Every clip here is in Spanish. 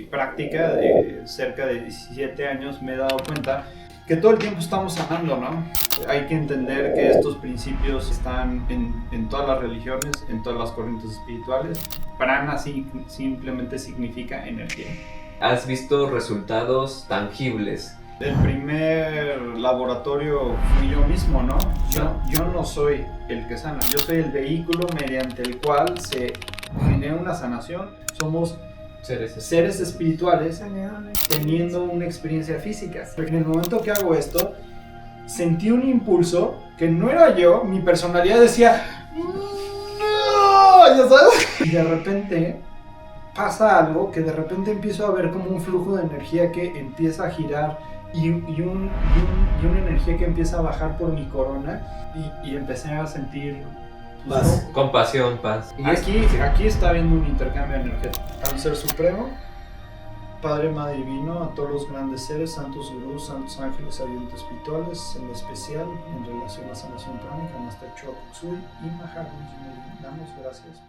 práctica de cerca de 17 años me he dado cuenta que todo el tiempo estamos sanando, ¿no? Hay que entender que estos principios están en todas las religiones, en todas las corrientes espirituales. Prana simplemente significa energía. ¿Has visto resultados tangibles? El primer laboratorio fui yo mismo, ¿no? Yo no soy el que sana, yo soy el vehículo mediante el cual se genera una sanación. Somos seres espirituales teniendo una experiencia física. En el momento que hago esto, sentí un impulso que no era yo, mi personalidad decía ¡no! ¿Ya sabes? Y de repente pasa algo que de repente empiezo a ver como un flujo de energía que empieza a girar y una energía que empieza a bajar por mi corona y empecé a sentir paz, ¿no? Compasión, paz. Aquí está habiendo un intercambio energético. Al Ser Supremo, Padre Madre Divino, a todos los grandes seres, santos gurús, santos ángeles, ayudantes espirituales, en especial en relación a sanación pránica, Master Choa Kok Sui y Maharam Jimmy. Damos gracias por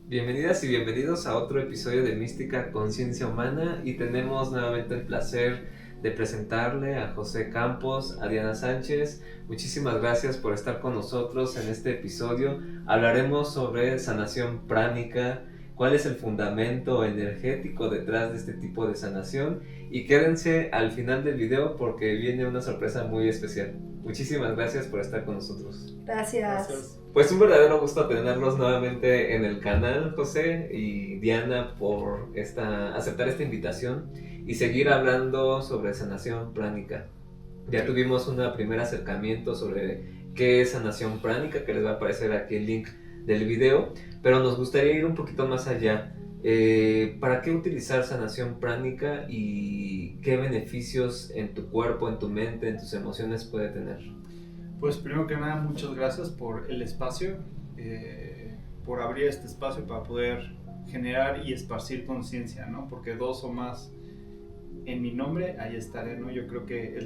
Bienvenidas y bienvenidos a otro episodio de Mística Conciencia Humana y tenemos nuevamente el placer de presentarle a José Campos, a Diana Sánchez. Muchísimas gracias por estar con nosotros en este episodio. Hablaremos sobre sanación pránica, cuál es el fundamento energético detrás de este tipo de sanación y quédense al final del video porque viene una sorpresa muy especial. Muchísimas gracias por estar con nosotros. Gracias. Pues un verdadero gusto tenerlos nuevamente en el canal, José y Diana, por aceptar esta invitación y seguir hablando sobre sanación pránica. Ya tuvimos un primer acercamiento sobre qué es sanación pránica, que les va a aparecer aquí el link del video, pero nos gustaría ir un poquito más allá. ¿Para qué utilizar sanación pránica y qué beneficios en tu cuerpo, en tu mente, en tus emociones puede tener? Pues primero que nada, muchas gracias por el espacio, por abrir este espacio para poder generar y esparcir conciencia, ¿no? Porque dos o más en mi nombre, ahí estaré, ¿no? Yo creo que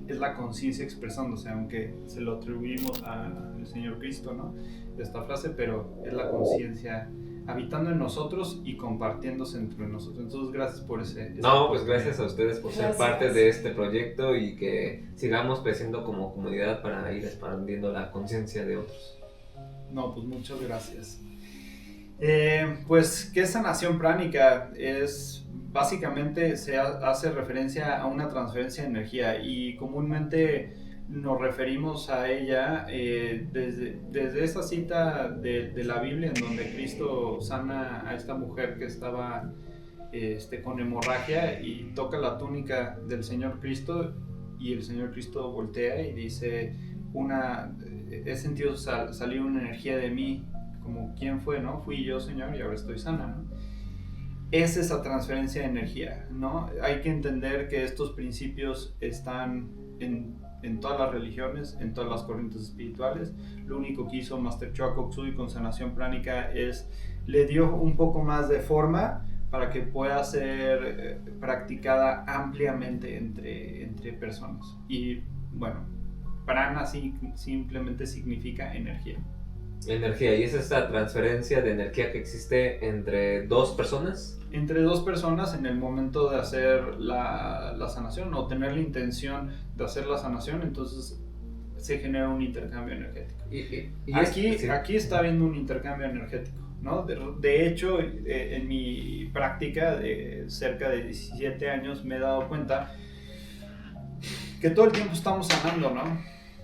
es la conciencia expresándose, aunque se lo atribuimos al Señor Cristo, ¿no? Esta frase, pero es la conciencia habitando en nosotros y compartiéndose entre nosotros. Entonces, gracias por ese no, pues gracias a ustedes por ser parte de este proyecto y que sigamos creciendo como comunidad para ir expandiendo la conciencia de otros. No, pues muchas gracias. Pues, ¿qué es sanación pránica? Básicamente se hace referencia a una transferencia de energía y comúnmente nos referimos a ella desde esa cita de la Biblia en donde Cristo sana a esta mujer que estaba con hemorragia y toca la túnica del Señor Cristo y el Señor Cristo voltea y dice he sentido salir una energía de mí, como ¿quién fue? ¿No? Fui yo, Señor, y ahora estoy sana, ¿no? Es esa transferencia de energía, ¿no? Hay que entender que estos principios están en todas las religiones, en todas las corrientes espirituales. Lo único que hizo Master Choa Kok Sui con sanación pránica le dio un poco más de forma para que pueda ser practicada ampliamente entre personas. Y bueno, prana simplemente significa energía. Energía, y es esta transferencia de energía que existe entre dos personas. Entre dos personas en el momento de hacer la sanación o tener la intención de hacer la sanación, entonces se genera un intercambio energético. Aquí está habiendo un intercambio energético, ¿no? De hecho, en mi práctica de cerca de 17 años me he dado cuenta que todo el tiempo estamos sanando, ¿no?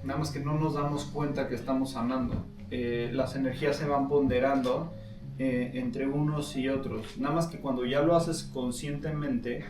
Nada más que no nos damos cuenta que estamos sanando. Las energías se van ponderando entre unos y otros. Nada más que cuando ya lo haces conscientemente,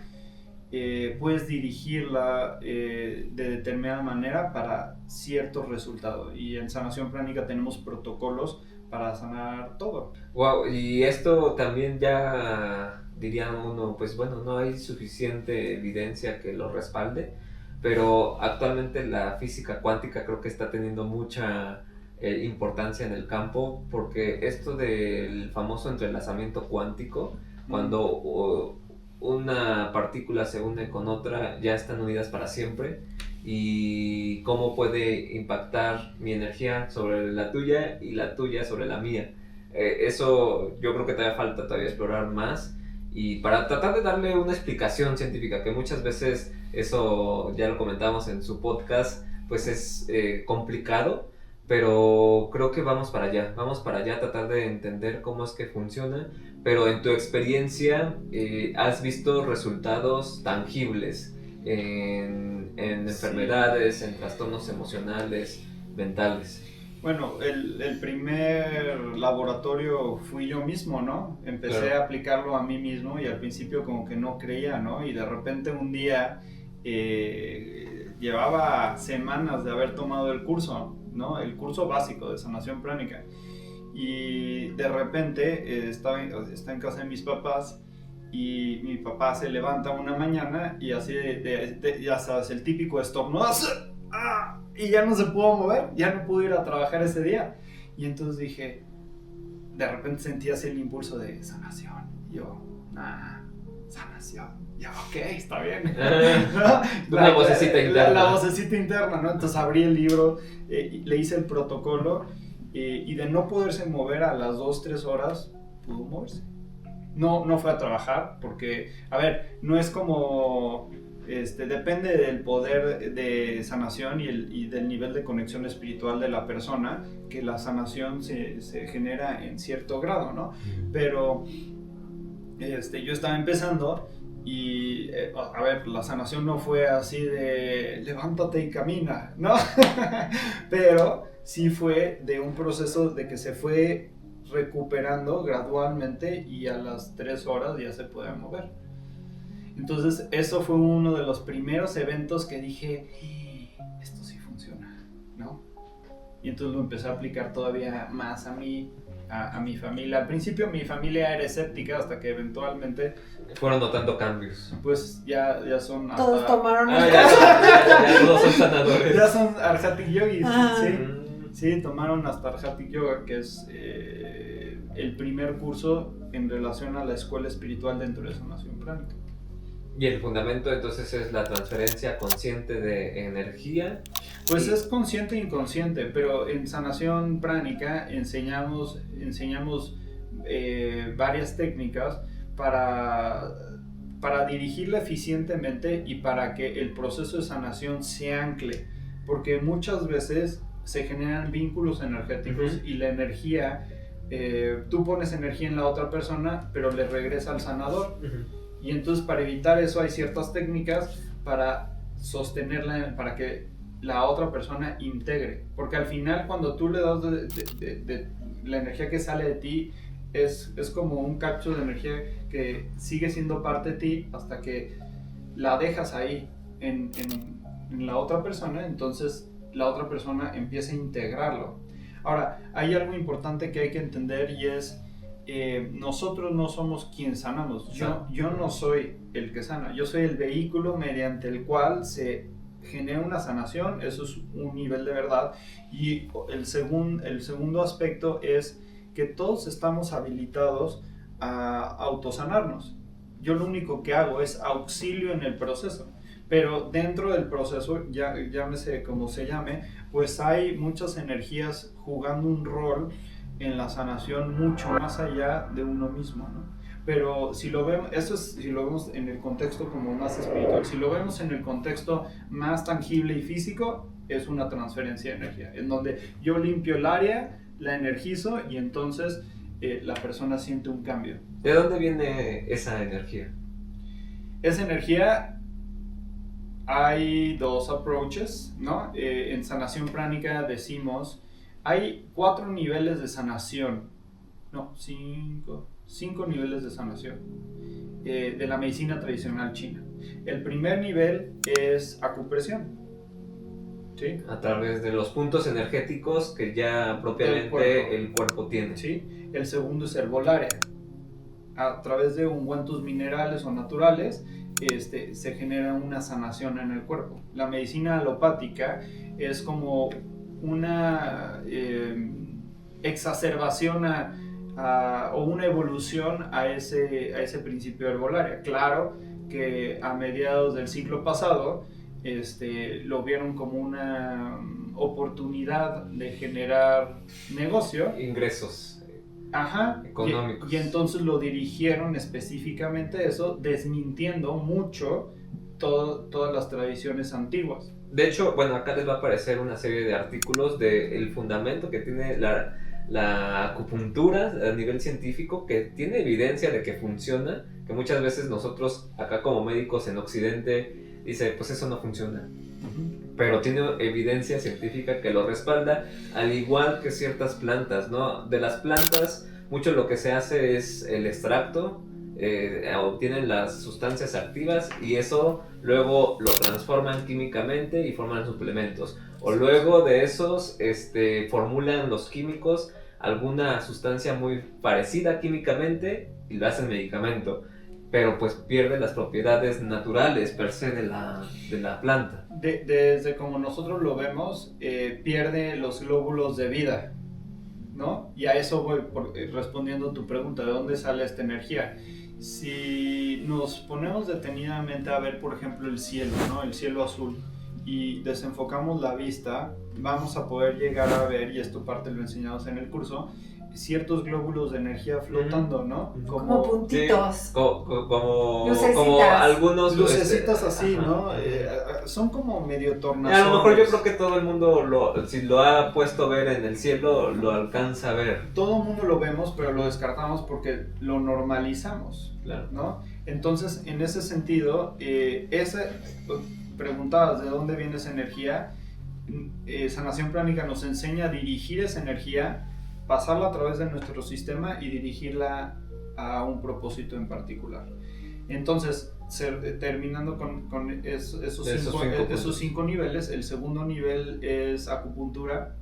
puedes dirigirla de determinada manera para ciertos resultados. Y en sanación pránica tenemos protocolos para sanar todo. Wow, y esto también ya diría uno, pues bueno, no hay suficiente evidencia que lo respalde, pero actualmente la física cuántica creo que está teniendo mucha importancia en el campo, porque esto del famoso entrelazamiento cuántico, cuando una partícula se une con otra, ya están unidas para siempre, y cómo puede impactar mi energía sobre la tuya y la tuya sobre la mía. Eso yo creo que todavía falta explorar más, y para tratar de darle una explicación científica, que muchas veces eso ya lo comentamos en su podcast, pues es complicado, pero creo que vamos para allá a tratar de entender cómo es que funciona. Pero en tu experiencia, ¿has visto resultados tangibles en enfermedades, en trastornos emocionales, mentales? Bueno, el primer laboratorio fui yo mismo, ¿no? Empecé a aplicarlo a mí mismo y al principio como que no creía, ¿no? Y de repente un día llevaba semanas de haber tomado el curso, ¿no? El curso básico de sanación pránica. Y de repente está en casa de mis papás y mi papá se levanta una mañana y así ya sabes, el típico estornudo. ¡Ah! Y ya no se pudo mover, ya no pude ir a trabajar ese día. Y entonces dije, de repente sentí así el impulso de sanación. Y yo, sanación. Ya, ok, está bien. Una vocecita interna. La vocecita interna, ¿no? Entonces abrí el libro, le hice el protocolo y de no poderse mover a las 2-3 horas, pudo moverse. No fue a trabajar porque, a ver, no es como... depende del poder de sanación y del nivel de conexión espiritual de la persona, que la sanación se genera en cierto grado, ¿no? Pero yo estaba empezando y, a ver, la sanación no fue así de levántate y camina, ¿no? Pero sí fue de un proceso de que se fue recuperando gradualmente y a las 3 horas ya se podía mover. Entonces eso fue uno de los primeros eventos que dije, esto sí funciona, ¿no? Y entonces lo empecé a aplicar todavía más a mí, a mi familia. Al principio mi familia era escéptica hasta que eventualmente... Fueron notando cambios. Pues ya son hasta... Todos tomaron ya todos son sanadores. Ya son Arhatic Yogis, Ah. sí, tomaron hasta Arhatic Yoga, que es el primer curso en relación a la escuela espiritual dentro de sanación pránica. Y el fundamento entonces es la transferencia consciente de energía. Pues es consciente e inconsciente, pero en sanación pránica enseñamos varias técnicas para dirigirla eficientemente y para que el proceso de sanación se ancle, porque muchas veces se generan vínculos energéticos y la energía, tú pones energía en la otra persona, pero le regresa al sanador. Y entonces para evitar eso hay ciertas técnicas para sostenerla, para que la otra persona integre. Porque al final cuando tú le das de la energía que sale de ti, es como un cacho de energía que sigue siendo parte de ti hasta que la dejas ahí en la otra persona, entonces la otra persona empieza a integrarlo. Ahora, hay algo importante que hay que entender y es... nosotros no somos quien sanamos. Yo no soy el que sana, yo soy el vehículo mediante el cual se genera una sanación. Eso es un nivel de verdad. Y el segundo aspecto es que todos estamos habilitados a autosanarnos. Yo lo único que hago es auxilio en el proceso, pero dentro del proceso, llámese como se llame, pues hay muchas energías jugando un rol en la sanación mucho más allá de uno mismo, ¿no? Pero si lo vemos, si lo vemos en el contexto como más espiritual, si lo vemos en el contexto más tangible y físico, es una transferencia de energía, en donde yo limpio el área, la energizo y entonces la persona siente un cambio. ¿De dónde viene esa energía? Esa energía, hay dos approaches, ¿no? En sanación pránica decimos, hay 4 niveles de sanación, no, 5 niveles de sanación de la medicina tradicional china. El primer nivel es acupresión, ¿sí? A través de los puntos energéticos que ya propiamente el cuerpo tiene. ¿Sí? El segundo es herbolaria. A través de ungüentos minerales o naturales se genera una sanación en el cuerpo. La medicina alopática es como una exacerbación o una evolución a ese principio herbolaria. Claro que a mediados del siglo pasado lo vieron como una oportunidad de generar negocio, ingresos ajá, económicos. Y entonces lo dirigieron específicamente a eso, desmintiendo mucho todas las tradiciones antiguas. De hecho, bueno, acá les va a aparecer una serie de artículos del fundamento que tiene la acupuntura a nivel científico, que tiene evidencia de que funciona, que muchas veces nosotros acá como médicos en Occidente dice, pues eso no funciona. Pero tiene evidencia científica que lo respalda, al igual que ciertas plantas, ¿no? De las plantas, mucho lo que se hace es el extracto, obtienen las sustancias activas y eso luego lo transforman químicamente y forman suplementos. O luego de esos formulan los químicos alguna sustancia muy parecida químicamente y lo hacen medicamento. Pero pues pierde las propiedades naturales per se de la planta. Desde como nosotros lo vemos, pierde los glóbulos de vida, ¿no? Y a eso voy respondiendo a tu pregunta, ¿de dónde sale esta energía? Si nos ponemos detenidamente a ver, por ejemplo, el cielo, ¿no? El cielo azul, y desenfocamos la vista, vamos a poder llegar a ver, y esto parte lo enseñamos en el curso, ciertos glóbulos de energía flotando, ¿no? Como puntitos. Sí, como Lucecitas. algunos... lucecitas así, ajá. ¿no? Son como medio tornasoles. A lo mejor yo creo que todo el mundo, si lo ha puesto a ver en el cielo, lo alcanza a ver. Todo el mundo lo vemos, pero lo descartamos porque lo normalizamos, Claro. ¿no? Entonces, en ese sentido, preguntabas de dónde viene esa energía. Sanación pránica nos enseña a dirigir esa energía, pasarla a través de nuestro sistema y dirigirla a un propósito en particular. Entonces, terminando con esos 5 niveles, el segundo nivel es acupuntura,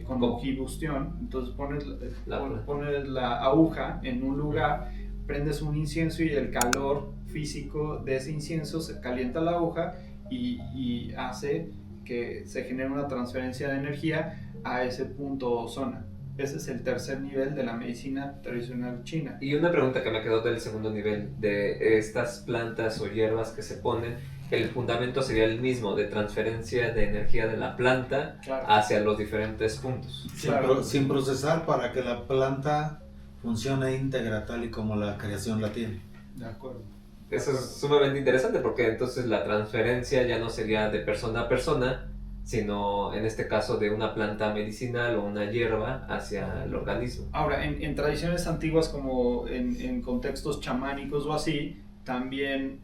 con mojibustión. Entonces pones la aguja en un lugar, prendes un incienso y el calor físico de ese incienso se calienta la aguja y hace que se genere una transferencia de energía a ese punto o zona. Ese es el tercer nivel de la medicina tradicional china. Y una pregunta que me quedó del segundo nivel, de estas plantas o hierbas que se ponen, el fundamento sería el mismo, de transferencia de energía de la planta, claro, hacia los diferentes puntos. Claro. Sin procesar, para que la planta funcione íntegra tal y como la creación la tiene. De acuerdo. Eso es sumamente interesante, porque entonces la transferencia ya no sería de persona a persona, sino en este caso de una planta medicinal o una hierba hacia el organismo. Ahora, en tradiciones antiguas, como en contextos chamánicos o así, también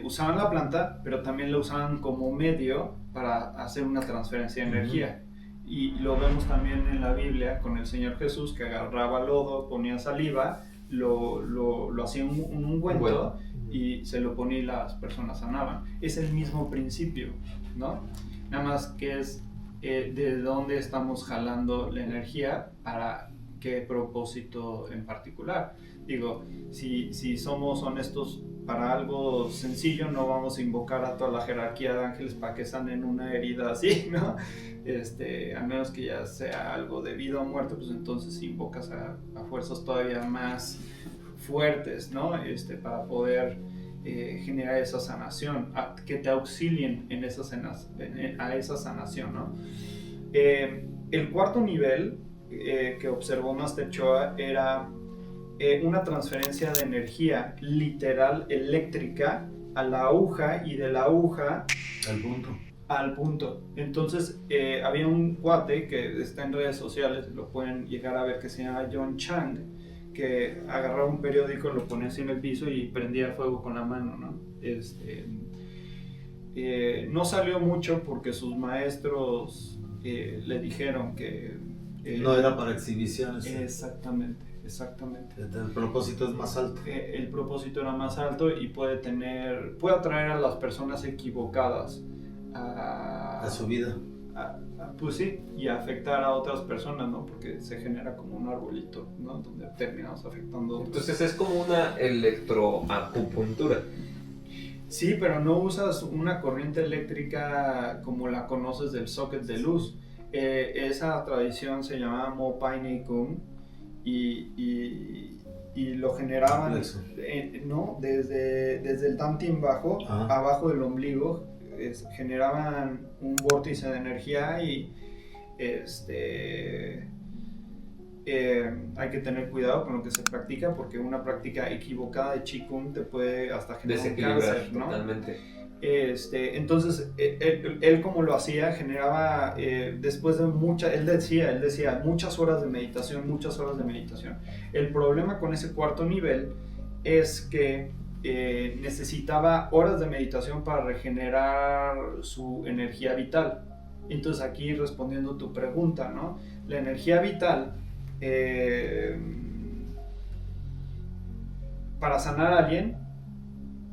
usaban la planta, pero también la usaban como medio para hacer una transferencia de energía. Y lo vemos también en la Biblia con el Señor Jesús, que agarraba lodo, ponía saliva, lo hacía un ungüento y se lo ponía y las personas sanaban. Es el mismo principio, ¿no? Nada más que es de dónde estamos jalando la energía para qué propósito en particular. Digo, si somos honestos, para algo sencillo no vamos a invocar a toda la jerarquía de ángeles para que sanen una herida así, ¿no? A menos que ya sea algo de vida o muerte, pues entonces invocas a fuerzas todavía más fuertes, ¿no? Para poder generar esa sanación, que te auxilien en a esa sanación, ¿no? El cuarto nivel que observó Master Choa era una transferencia de energía literal eléctrica a la aguja y de la aguja al punto. Entonces había un cuate que está en redes sociales, lo pueden llegar a ver, que se llama John Chang, que agarraba un periódico, lo ponía así en el piso y prendía fuego con la mano, ¿no? No salió mucho porque sus maestros le dijeron que no era para exhibiciones. Exactamente. El propósito es más alto. El propósito era más alto y puede atraer a las personas equivocadas a su vida. Pues sí, y afectar a otras personas, ¿no? Porque se genera como un arbolito, ¿no? Donde terminamos afectando a otros. Entonces es como una electroacupuntura. Sí, pero no usas una corriente eléctrica como la conoces del socket de luz, Esa tradición se llamaba Mo Pai Nei Kung y lo generaban no, desde el Dantian bajo, abajo del ombligo, generaban un vórtice de energía y hay que tener cuidado con lo que se practica porque una práctica equivocada de Qigong te puede hasta generar un cáncer, ¿no? Totalmente. Entonces él como lo hacía generaba después de él decía muchas horas de meditación. El problema con ese cuarto nivel es que necesitaba horas de meditación para regenerar su energía vital. Entonces aquí respondiendo tu pregunta, ¿no? La energía vital para sanar a alguien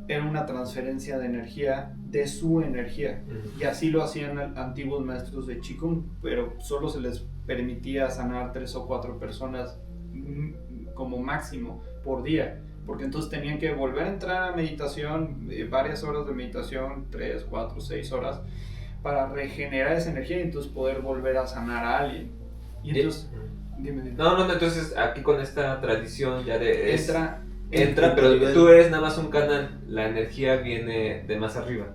era una transferencia de energía de su energía, y así lo hacían antiguos maestros de Qigong, pero solo se les permitía sanar 3 o 4 personas como máximo por día, porque entonces tenían que volver a entrar a meditación, varias horas de meditación, 3, 4, 6 horas, para regenerar esa energía y entonces poder volver a sanar a alguien. Y entonces, dime. No, entonces aquí con esta tradición ya de... Entra, pero nivel. Tú eres nada más un canal, la energía viene de más arriba.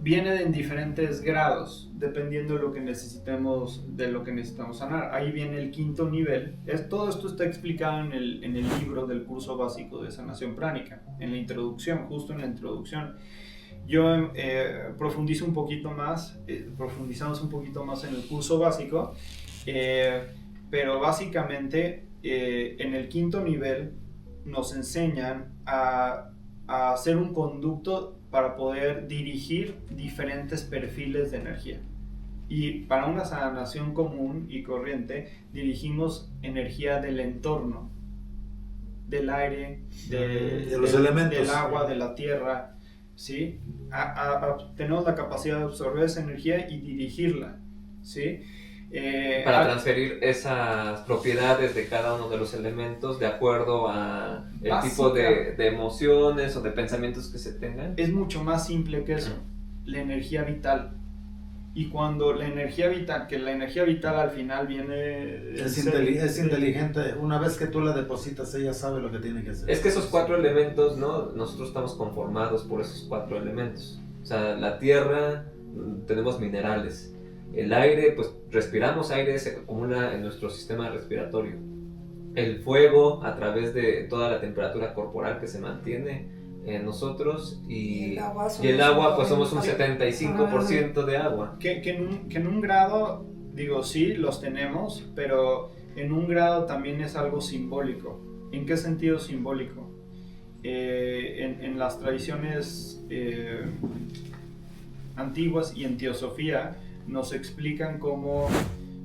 Viene en diferentes grados, dependiendo de lo que necesitemos sanar. Ahí viene el quinto nivel. Todo esto está explicado en el libro del curso básico de sanación pránica, en la introducción, justo en la introducción. Yo profundizamos un poquito más en el curso básico, pero básicamente en el quinto nivel nos enseñan a hacer un conducto para poder dirigir diferentes perfiles de energía. Y para una sanación común y corriente dirigimos energía del entorno, del aire, de los elementos, del agua, de la tierra, ¿sí? Tenemos la capacidad de absorber esa energía y dirigirla, ¿sí? Para transferir esas propiedades de cada uno de los elementos de acuerdo a el tipo de emociones o de pensamientos que se tengan. Es mucho más simple que eso, la energía vital. Y cuando la energía vital al final viene... Es inteligente, una vez que tú la depositas, ella sabe lo que tiene que hacer. Es que esos 4 elementos, ¿no? Nosotros estamos conformados por esos 4 elementos. O sea, la tierra, tenemos minerales. El aire, pues respiramos aire, se acumula en nuestro sistema respiratorio. El fuego, a través de toda la temperatura corporal que se mantiene en nosotros. Y el agua, pues somos un 75% de agua. Que en un grado, digo, sí, los tenemos, pero en un grado también es algo simbólico. ¿En qué sentido simbólico? En las tradiciones antiguas y en teosofía, nos explican cómo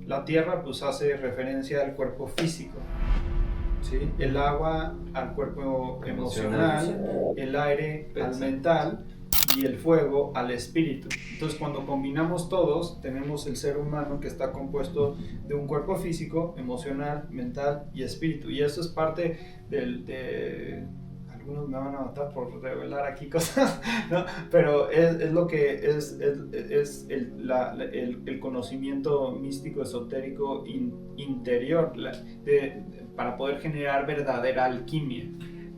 la tierra pues hace referencia al cuerpo físico, ¿sí? El agua al cuerpo emocional, el aire al mental y el fuego al espíritu. Entonces cuando combinamos todos tenemos el ser humano que está compuesto de un cuerpo físico, emocional, mental y espíritu, y eso es parte algunos me van a matar por revelar aquí cosas, ¿no? Pero es lo que es el conocimiento místico, esotérico interior para poder generar verdadera alquimia.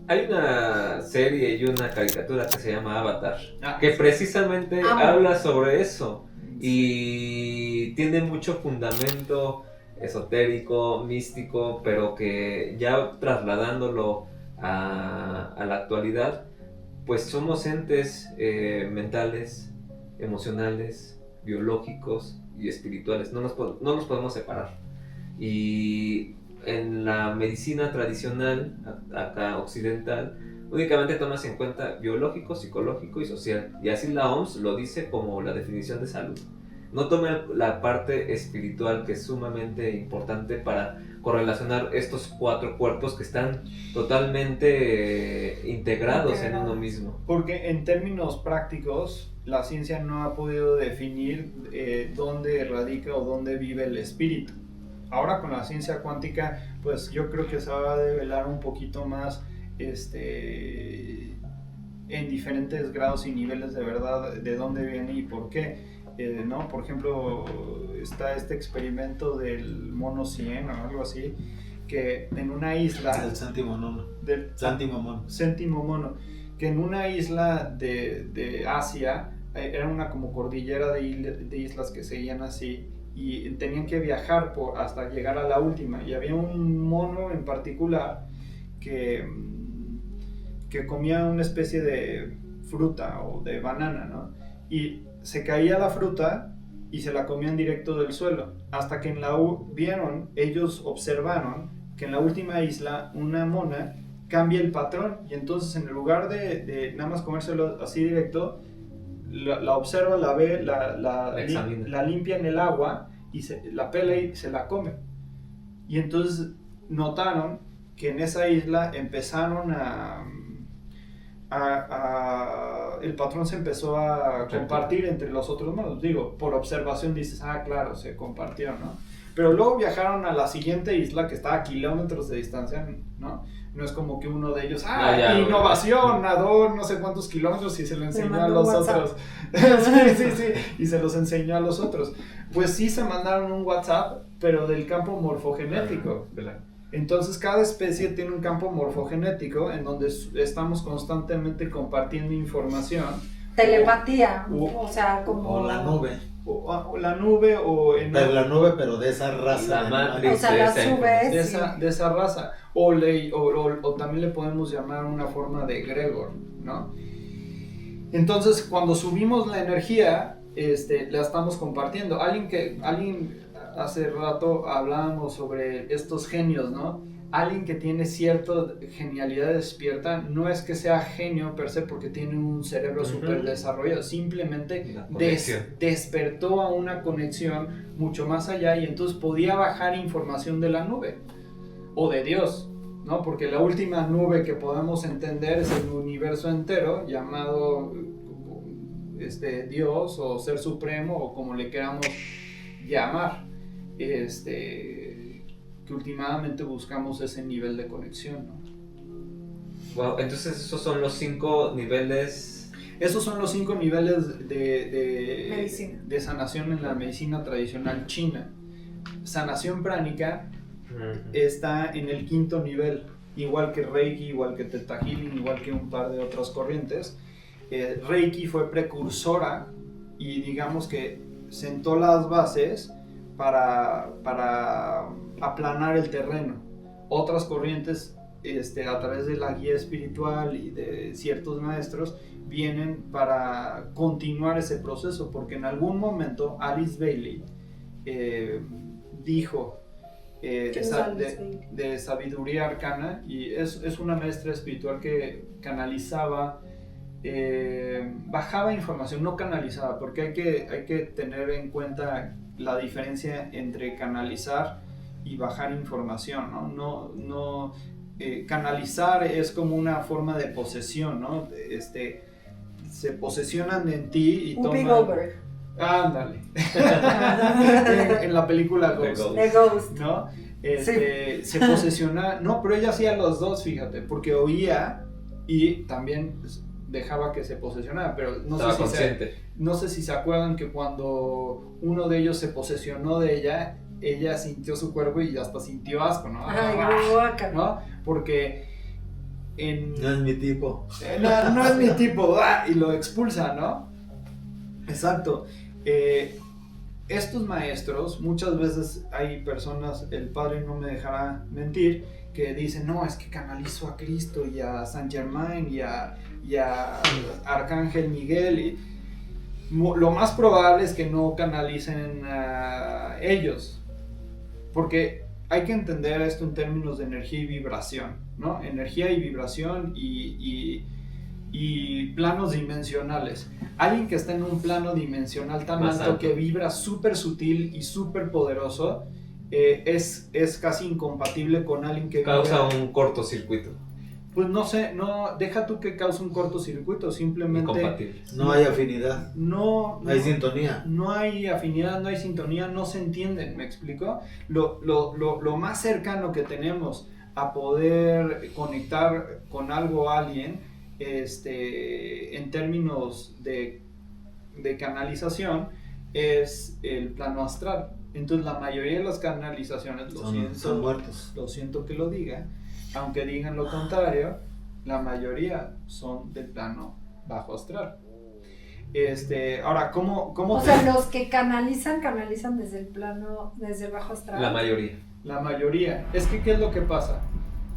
Hay una serie y una caricatura que se llama Avatar, que precisamente habla sobre eso y tiene mucho fundamento esotérico, místico, pero que ya trasladándolo a la actualidad, pues somos entes mentales, emocionales, biológicos y espirituales, no los podemos separar. Y en la medicina tradicional, acá occidental, únicamente tomas en cuenta biológico, psicológico y social, y así la OMS lo dice como la definición de salud. No toma la parte espiritual, que es sumamente importante para correlacionar estos 4 cuerpos que están totalmente integrados en uno mismo. Porque en términos prácticos, la ciencia no ha podido definir dónde radica o dónde vive el espíritu. Ahora con la ciencia cuántica, pues yo creo que se va a develar un poquito más en diferentes grados y niveles de verdad de dónde viene y por qué. ¿no? Por ejemplo, está este experimento del mono 100 o algo así, que en una isla... El céntimo mono. Del céntimo mono, que en una isla de Asia era una como cordillera de islas que seguían así y tenían que viajar hasta llegar a la última, y había un mono en particular que comía una especie de fruta o de banana, ¿no? Y se caía la fruta y se la comían directo del suelo, hasta que ellos observaron que en la última isla una mona cambia el patrón, y entonces en lugar de nada más comérselo así directo, la observa, la ve, la limpia en el agua y la pela y se la come. Y entonces notaron que en esa isla empezaron el patrón se empezó a compartir entre los otros monos. Digo, por observación dices, claro, se compartió, ¿no? Pero luego viajaron a la siguiente isla que estaba a kilómetros de distancia, ¿no? No es como que uno de ellos, innovación, nadó no sé cuántos kilómetros y se lo enseñó a los otros. sí, y se los enseñó a los otros. Pues sí se mandaron un WhatsApp, pero del campo morfogenético. Entonces cada especie tiene un campo morfogenético en donde estamos constantemente compartiendo información. Telepatía, o sea, como... O la nube. O la nube pero la nube, pero de esa raza. La Matrix, o sea, las nubes. De esa raza. O también le podemos llamar una forma de egregor, ¿no? Entonces, cuando subimos la energía, la estamos compartiendo. Alguien hace rato hablábamos sobre estos genios, ¿no? Alguien que tiene cierta genialidad despierta no es que sea genio per se porque tiene un cerebro súper desarrollado, simplemente despertó a una conexión mucho más allá, y entonces podía bajar información de la nube o de Dios, ¿no? Porque la última nube que podemos entender es el universo entero, llamado Dios o Ser Supremo o como le queramos llamar. Que últimamente buscamos ese nivel de conexión, ¿no? Wow, entonces esos son los 5 niveles. Esos son los 5 niveles Medicina. de sanación en la medicina tradicional china. Sanación pránica está en el 5º nivel, igual que Reiki, igual que Theta Healing, igual que un par de otras corrientes. Reiki fue precursora y digamos que sentó las bases para aplanar el terreno. Otras corrientes, a través de la guía espiritual y de ciertos maestros, vienen para continuar ese proceso, porque en algún momento Alice Bailey dijo de sabiduría arcana, y es una maestra espiritual que canalizaba, bajaba información, no canalizaba, porque hay que tener en cuenta la diferencia entre canalizar y bajar información, ¿no? Canalizar es como una forma de posesión, ¿no? Se posesionan en ti y Whoopi toman... Goldberg. Ándale. en la película Ghost. The Ghost. ¿No? Sí. Se posesiona... No, pero ella hacía los dos, fíjate, porque oía y también dejaba que se posesionara, pero no sé si se acuerdan que cuando uno de ellos se posesionó de ella sintió su cuerpo y hasta sintió asco, ¿no? ¿No? Porque no es mi tipo. No es mi tipo, y lo expulsa, ¿no? Exacto. Estos maestros, muchas veces hay personas, el padre no me dejará mentir, que dicen, no, es que canalizo a Cristo y a Saint Germain y a Arcángel Miguel. Lo más probable es que no canalicen a ellos, porque hay que entender esto en términos de energía y vibración, ¿no? Energía y vibración y planos dimensionales. Alguien que está en un plano dimensional tan alto que vibra súper sutil y súper poderoso, es casi incompatible con alguien que causa un cortocircuito. Pues no sé, deja tú que cause un cortocircuito, simplemente no hay afinidad, no hay sintonía. No hay afinidad, no hay sintonía, no se entienden, ¿me explico? Lo más cercano que tenemos a poder conectar con algo o alguien, en términos de canalización, es el plano astral. Entonces la mayoría de las canalizaciones, son muertos. Lo siento que lo diga, aunque digan lo contrario, la mayoría son del plano bajo astral. Ahora, ¿cómo O sea, los que canalizan desde el plano, desde el bajo astral. La mayoría. La mayoría. Es que, ¿qué es lo que pasa?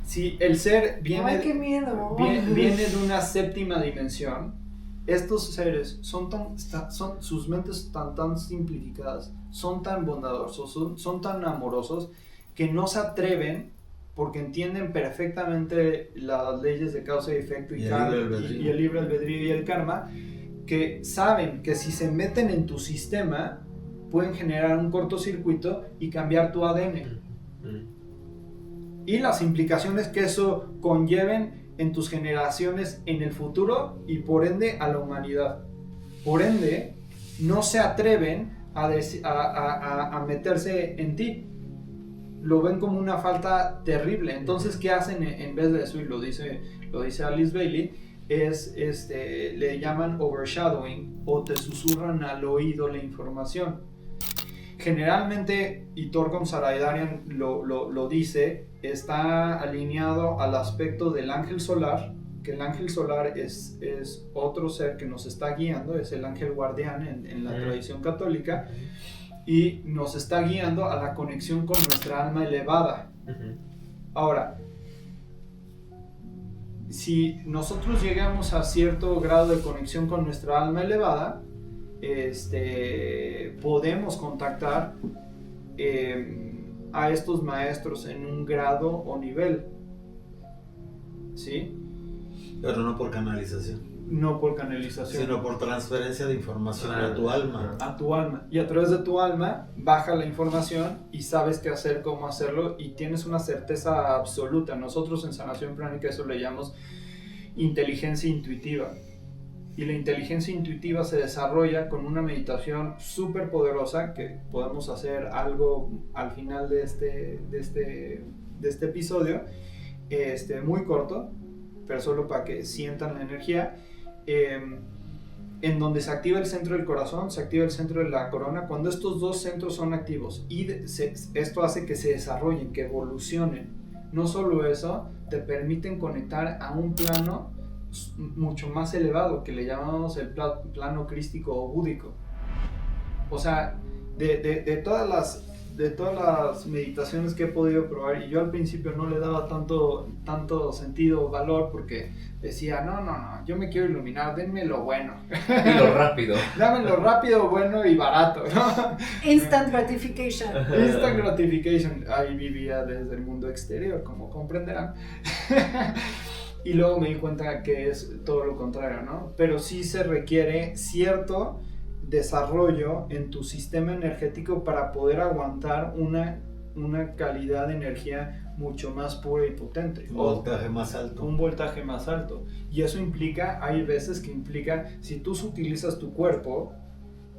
Si el ser viene, ¡Ay, qué miedo! viene de una séptima dimensión, estos seres sus mentes están tan simplificadas, son tan bondadosos, son tan amorosos, que no se atreven, porque entienden perfectamente las leyes de causa y efecto y el libre albedrío y el karma, que saben que si se meten en tu sistema pueden generar un cortocircuito y cambiar tu ADN. Y las implicaciones que eso conlleven en tus generaciones en el futuro y por ende a la humanidad. Por ende, no se atreven a meterse en ti. Lo ven como una falta terrible. Entonces, ¿qué hacen en vez de eso? Y lo dice Alice Bailey, le llaman overshadowing, o te susurran al oído la información. Generalmente, y Thorgon Saraydarian lo dice, está alineado al aspecto del ángel solar, que el ángel solar es otro ser que nos está guiando, es el ángel guardián en la tradición católica, y nos está guiando a la conexión con nuestra alma elevada. Ahora, si nosotros llegamos a cierto grado de conexión con nuestra alma elevada, podemos contactar a estos maestros en un grado o nivel, ¿sí? Pero no por canalización. No por canalización, sino por transferencia de información a tu alma. A tu alma. Y a través de tu alma baja la información y sabes qué hacer, cómo hacerlo, y tienes una certeza absoluta. Nosotros en sanación pránica eso le llamamos inteligencia intuitiva. Y la inteligencia intuitiva se desarrolla con una meditación súper poderosa, que podemos hacer algo al final de este episodio, muy corto, pero solo para que sientan la energía, en donde se activa el centro del corazón, se activa el centro de la corona. Cuando estos dos centros son activos, y esto hace que se desarrollen, que evolucionen. No solo eso, te permiten conectar a un plano mucho más elevado, que le llamamos el plano crístico o búdico. O sea, de todas las meditaciones que he podido probar, y yo al principio no le daba tanto sentido o valor, porque decía, no, yo me quiero iluminar, denme lo bueno. Y lo rápido. Dame lo rápido, bueno y barato, ¿no? Instant gratification. Instant gratification. Ahí vivía desde el mundo exterior, como comprenderán. Y luego me di cuenta que es todo lo contrario, ¿no? Pero sí se requiere cierto desarrollo en tu sistema energético para poder aguantar una calidad de energía mucho más pura y potente. Un voltaje más alto. Un voltaje más alto. Y eso implica, hay veces que implica, si tú utilizas tu cuerpo,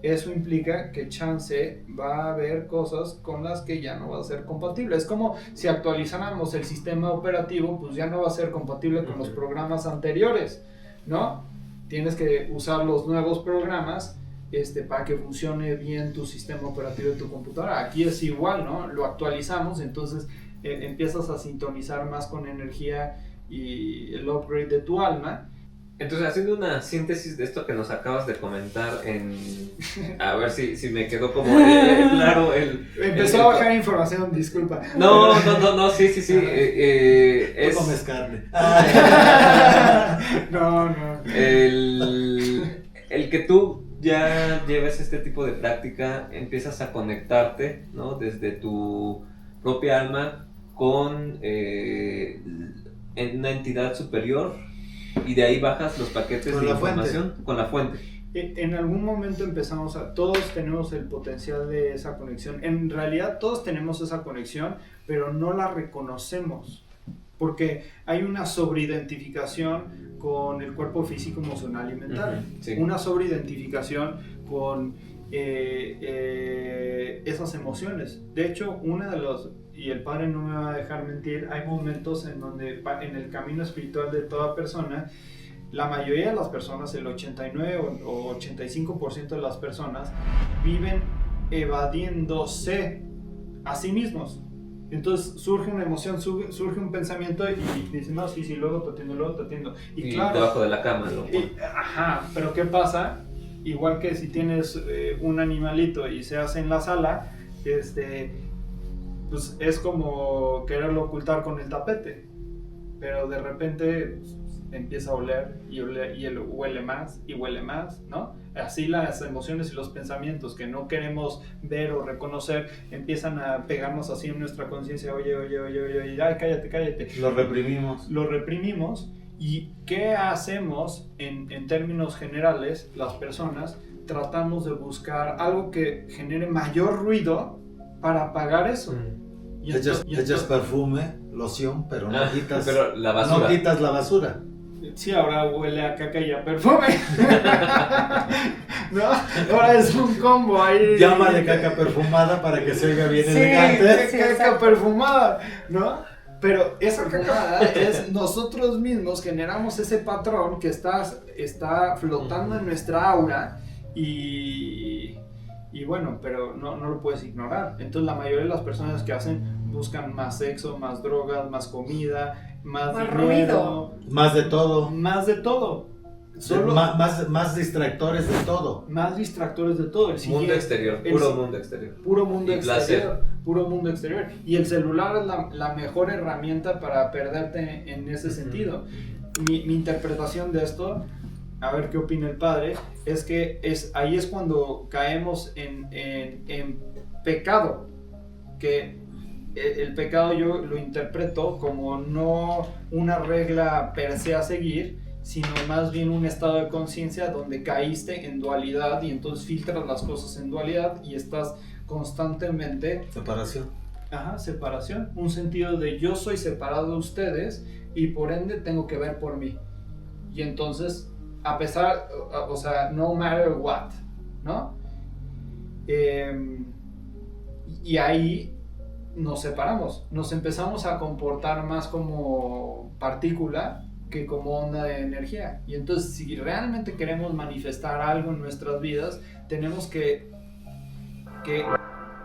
eso implica que chance va a haber cosas con las que ya no va a ser compatible. Es como si actualizáramos el sistema operativo, pues ya no va a ser compatible con los programas anteriores, ¿no? Tienes que usar los nuevos programas para que funcione bien tu sistema operativo de tu computadora. Aquí es igual, ¿no? Lo actualizamos, entonces empiezas a sintonizar más con energía y el upgrade de tu alma. Entonces, haciendo una síntesis de esto que nos acabas de comentar, a ver si me quedó como claro Empezó a bajar información, disculpa. No, sí. No comes carne. No. El que tú ya lleves este tipo de práctica, empiezas a conectarte, ¿no? Desde tu propia alma con una entidad superior, y de ahí bajas los paquetes de información con la fuente. En algún momento empezamos todos tenemos el potencial de esa conexión. En realidad todos tenemos esa conexión, pero no la reconocemos, porque hay una sobreidentificación con el cuerpo físico, emocional y mental. Sí. Una sobreidentificación con esas emociones. De hecho, y el padre no me va a dejar mentir, hay momentos en donde en el camino espiritual de toda persona La mayoría de las personas, el 89 o 85% de las personas, viven evadiéndose a sí mismos. Entonces surge una emoción, surge un pensamiento y dicen, no, sí, luego te atiendo. Y claro, debajo de la cama, ¿no? Ajá, pero ¿qué pasa? Igual que si tienes un animalito y se hace en la sala, pues es como quererlo ocultar con el tapete, pero de repente empieza a oler y él huele más, ¿no? Así las emociones y los pensamientos que no queremos ver o reconocer empiezan a pegarnos así en nuestra conciencia. Oye, ay, cállate. Lo reprimimos. Lo reprimimos. ¿Y qué hacemos en términos generales? Las personas tratamos de buscar algo que genere mayor ruido para apagar eso. Echas perfume, loción, pero no quitas, pero la basura. no quitas la basura. Sí, ahora huele a caca y a perfume. ¿No? Ahora es un combo ahí. Llámale caca perfumada para que se oiga bien elegante. Sí, caca perfumada, ¿no? Pero esa caca es nosotros mismos generamos ese patrón que está flotando en nuestra aura y bueno, pero no lo puedes ignorar. Entonces la mayoría de las personas que buscan más sexo, más drogas, más comida, más dinero, ruido, más de todo. Más de todo. Solo más distractores de todo. Más distractores de todo. Mundo exterior. Puro mundo exterior. Y el celular es la mejor herramienta para perderte en ese sentido. Mi interpretación de esto, a ver qué opina el padre, es que ahí es cuando caemos en pecado. Que el pecado yo lo interpreto como no una regla per se a seguir, sino más bien un estado de conciencia donde caíste en dualidad y entonces filtras las cosas en dualidad y estás constantemente... Separación. Un sentido de yo soy separado de ustedes y por ende tengo que ver por mí. Y entonces, a pesar, o sea, no matter what, ¿no? Y ahí nos separamos, nos empezamos a comportar más como partícula que como onda de energía. Y entonces si realmente queremos manifestar algo en nuestras vidas, tenemos que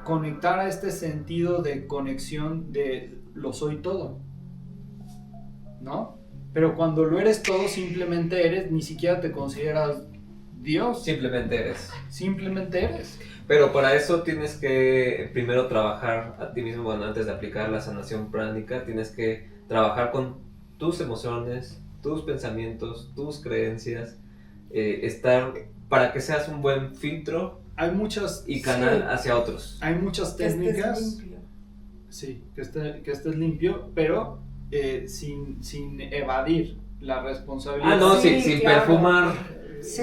conectar a este sentido de conexión de lo soy todo, ¿no? Pero cuando lo eres todo, simplemente eres, ni siquiera te consideras Dios. Simplemente eres. Pero para eso tienes que primero trabajar a ti mismo, bueno, antes de aplicar la sanación pránica, tienes que trabajar con tus emociones, tus pensamientos, tus creencias, para que seas un buen filtro y canal hacia otros. Hay muchas técnicas. Que estés limpio. Sí, que estés limpio, pero sin evadir la responsabilidad. Sin claro. perfumar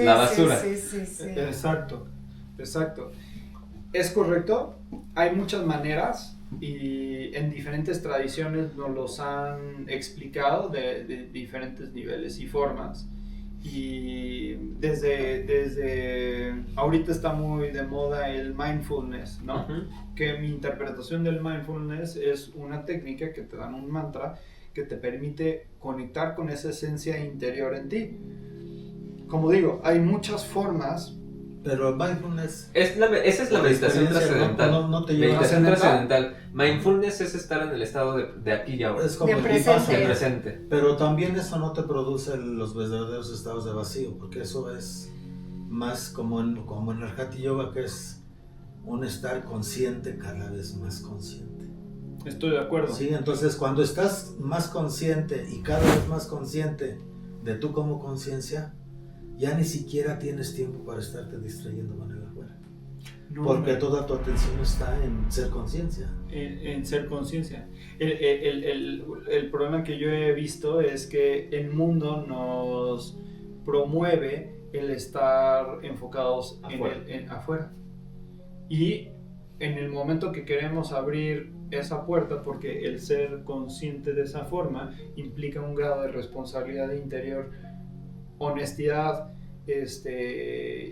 la basura. Sí. Exacto. Es correcto, hay muchas maneras y en diferentes tradiciones nos los han explicado de diferentes niveles y formas. Y desde ahorita está muy de moda el mindfulness, ¿no? Uh-huh. Que mi interpretación del mindfulness es una técnica que te dan un mantra que te permite conectar con esa esencia interior en ti. Como digo, hay muchas formas. Pero el mindfulness... Esa es la meditación trascendental. No te lleva meditación trascendental. Mindfulness es estar en el estado de aquí y ahora. Es como de el presente. Pero también eso no te produce los verdaderos estados de vacío, porque eso es más como en el Hatha Yoga, que es un estar consciente, cada vez más consciente. Estoy de acuerdo. Sí, entonces cuando estás más consciente y cada vez más consciente de tú como conciencia, ya ni siquiera tienes tiempo para estarte distrayendo de manera afuera. Porque toda tu atención está en ser conciencia. En ser conciencia. El problema que yo he visto es que el mundo nos promueve el estar enfocados afuera. Y en el momento que queremos abrir esa puerta, porque el ser consciente de esa forma implica un grado de responsabilidad interior, honestidad,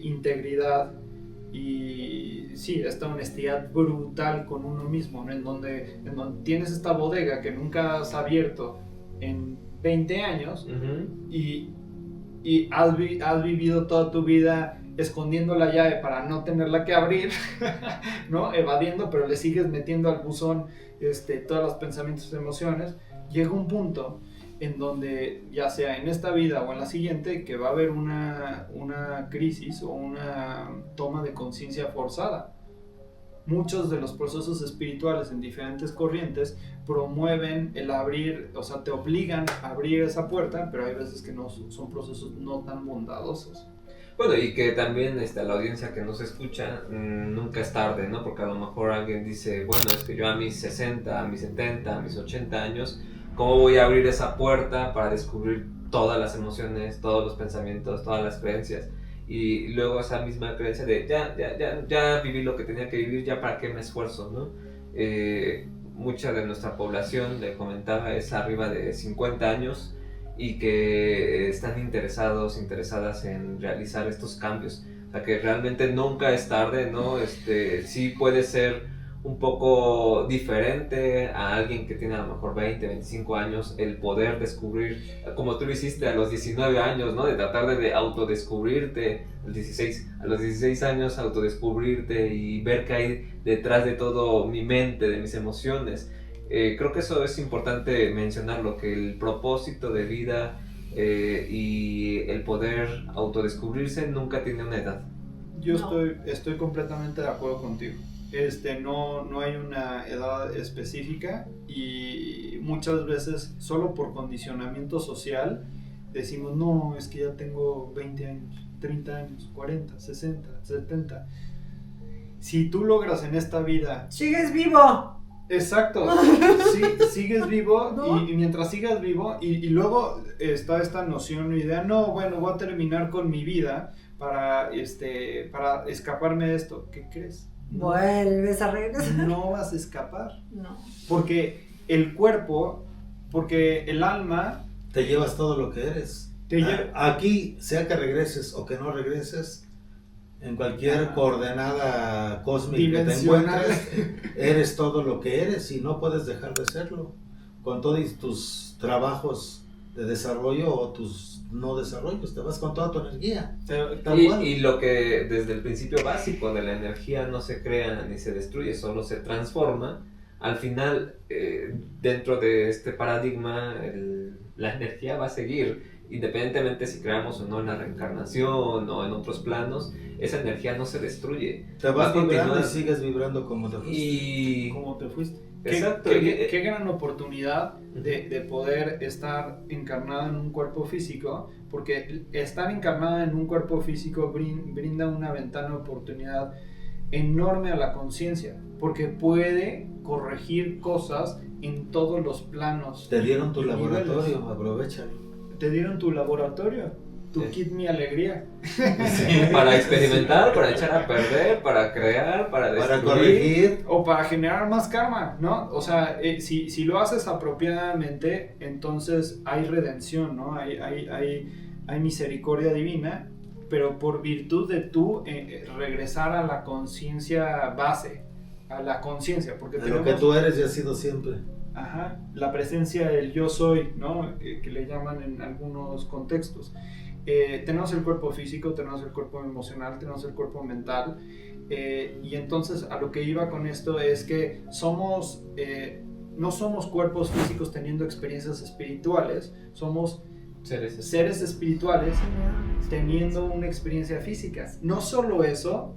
integridad y sí, esta honestidad brutal con uno mismo, ¿no? en donde tienes esta bodega que nunca has abierto en 20 años. Uh-huh. y y has vivido toda tu vida escondiendo la llave para no tenerla que abrir, ¿no? Evadiendo, pero le sigues metiendo al buzón todos los pensamientos y emociones, llega un punto en donde, ya sea en esta vida o en la siguiente, que va a haber una crisis o una toma de conciencia forzada. Muchos de los procesos espirituales en diferentes corrientes promueven el abrir, o sea, te obligan a abrir esa puerta, pero hay veces que no son procesos no tan bondadosos. Bueno, y que también la audiencia que nos escucha, nunca es tarde, ¿no? Porque a lo mejor alguien dice, bueno, es que yo a mis 60, a mis 70, a mis 80 años, ¿cómo voy a abrir esa puerta para descubrir todas las emociones, todos los pensamientos, todas las creencias? Y luego esa misma creencia de ya viví lo que tenía que vivir, ya para qué me esfuerzo, ¿no? Mucha de nuestra población, le comentaba, es arriba de 50 años y que están interesadas en realizar estos cambios. O sea, que realmente nunca es tarde, ¿no? Sí puede ser un poco diferente a alguien que tiene a lo mejor 20, 25 años, el poder descubrir, como tú lo hiciste a los 19 años, ¿no? De tratar de autodescubrirte, a los 16 años autodescubrirte y ver qué hay detrás de todo mi mente, de mis emociones. Creo que eso es importante mencionarlo, que el propósito de vida y el poder autodescubrirse nunca tiene una edad. Yo estoy completamente de acuerdo contigo. No hay una edad específica y muchas veces solo por condicionamiento social decimos, no, es que ya tengo 20 años, 30 años, 40, 60, 70. Si tú logras en esta vida... ¡Sigues vivo! Exacto, sí, sigues vivo, ¿no? y mientras sigas vivo y luego está esta noción o idea, no, bueno, voy a terminar con mi vida para escaparme de esto. ¿Qué crees? Vuelves a regresar. No vas a escapar. No. Porque el cuerpo, porque el alma... Te llevas todo lo que eres. Aquí, sea que regreses o que no regreses, en cualquier coordenada cósmica que te encuentres, eres todo lo que eres y no puedes dejar de serlo. Con todos tus trabajos de desarrollo o tus no desarrollos, te vas con toda tu energía. Y lo que desde el principio básico de la energía no se crea ni se destruye, solo se transforma. Al final, dentro de este paradigma, la energía va a seguir. Independientemente si creamos o no en la reencarnación o en otros planos, esa energía no se destruye. Te vas vibrando y sigues vibrando como te fuiste. Como te fuiste. Exacto. Qué gran oportunidad de poder estar encarnado en un cuerpo físico, porque estar encarnado en un cuerpo físico brinda una ventana de oportunidad enorme a la conciencia, porque puede corregir cosas en todos los planos. Te dieron tu laboratorio, aprovechalo. Te dieron tu laboratorio, tu kit mi alegría. Para experimentar, para echar a perder, para crear, para corregir o para generar más karma, ¿no? O sea, si lo haces apropiadamente, entonces hay redención, ¿no? Hay misericordia divina, pero por virtud de tú regresar a la conciencia base, a la conciencia, porque lo que tú eres y has sido siempre. Ajá, la presencia del yo soy, ¿no? Que le llaman en algunos contextos. Tenemos el cuerpo físico, tenemos el cuerpo emocional, tenemos el cuerpo mental, y entonces a lo que iba con esto es que no somos cuerpos físicos teniendo experiencias espirituales, somos seres espirituales teniendo una experiencia física. No solo eso,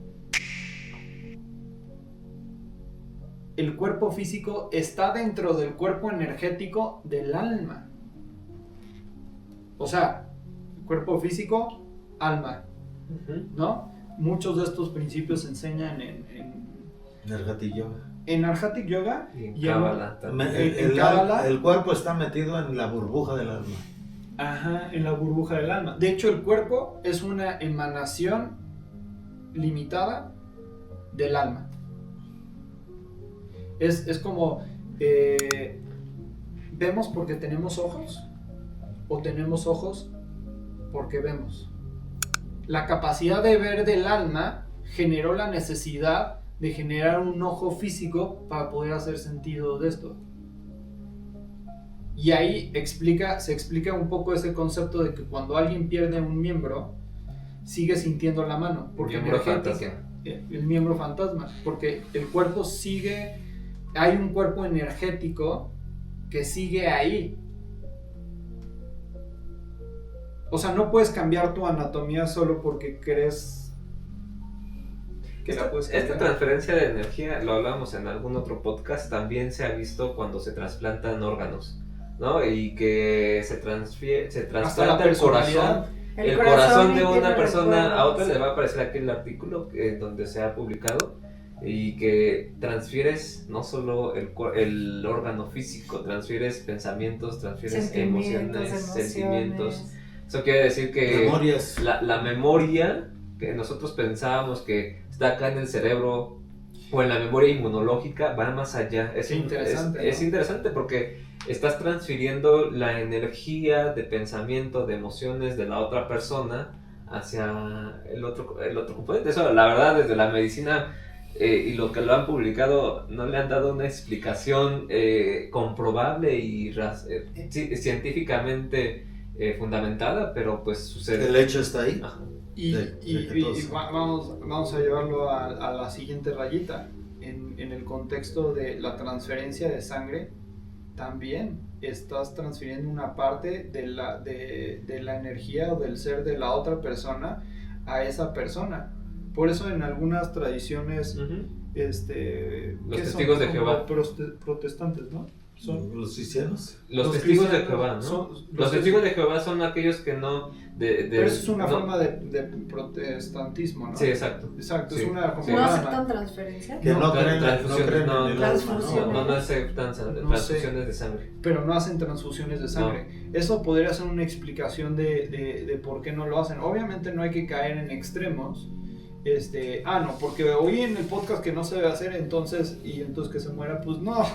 el cuerpo físico está dentro del cuerpo energético del alma. O sea, cuerpo físico, alma, ¿no? Muchos de estos principios se enseñan en Arhati Yoga. En Arhati Yoga y en Kabbalah. El cuerpo está metido en la burbuja del alma. Ajá, en la burbuja del alma. De hecho, el cuerpo es una emanación limitada del alma. Es como, ¿vemos porque tenemos ojos? ¿O tenemos ojos porque vemos? La capacidad de ver del alma generó la necesidad de generar un ojo físico para poder hacer sentido de esto. Y ahí se explica un poco ese concepto de que cuando alguien pierde un miembro, sigue sintiendo la mano, porque Miembro energética, fantasma. el miembro fantasma, porque el cuerpo sigue, hay un cuerpo energético que sigue ahí. O sea, no puedes cambiar tu anatomía solo porque crees que la puedes cambiar. Esta transferencia de energía, lo hablamos en algún otro podcast, también se ha visto cuando se trasplantan órganos, ¿no? Y que se trasplanta el corazón. El corazón de una persona a otra, le va a aparecer aquí el artículo donde se ha publicado, y que transfieres no solo el órgano físico, transfieres pensamientos, transfieres emociones, sentimientos. Eso quiere decir que Memorias. la memoria que nosotros pensábamos que está acá en el cerebro o en la memoria inmunológica va más allá. Es interesante, ¿no? Es interesante porque estás transfiriendo la energía de pensamiento, de emociones de la otra persona hacia el otro componente. Eso, la verdad, desde la medicina y lo que lo han publicado, no le han dado una explicación comprobable y científicamente fundamentada, pero pues sucede. El hecho está ahí. Ajá. Y vamos a llevarlo a la siguiente rayita. En el contexto de la transferencia de sangre, también estás transfiriendo una parte de la energía o del ser de la otra persona a esa persona. Por eso en algunas tradiciones, Uh-huh. los testigos de Jehová, protestantes, ¿no? Son los cristianos. Los testigos de Jehová, ¿no? Los testigos de Jehová son aquellos que no... Pero eso es una forma de protestantismo, ¿no? Sí, exacto. Exacto, Sí. es una... Sí. ¿No aceptan transferencia? Que no creen en el transfusiones. No aceptan transfusiones de sangre. Pero no hacen transfusiones de sangre. No. Eso podría ser una explicación de por qué no lo hacen. Obviamente no hay que caer en extremos. No, porque oí en el podcast que no se debe hacer, entonces que se muera, pues no,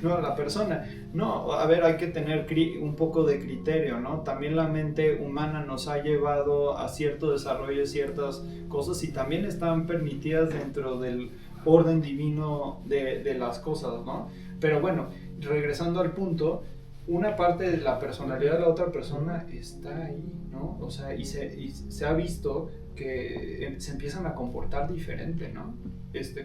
no la persona. No, a ver, hay que tener un poco de criterio, ¿no? También la mente humana nos ha llevado a cierto desarrollo de ciertas cosas y también están permitidas dentro del orden divino de las cosas, ¿no? Pero bueno, regresando al punto, una parte de la personalidad de la otra persona está ahí, ¿no? O sea, y se ha visto que se empiezan a comportar diferente, ¿no?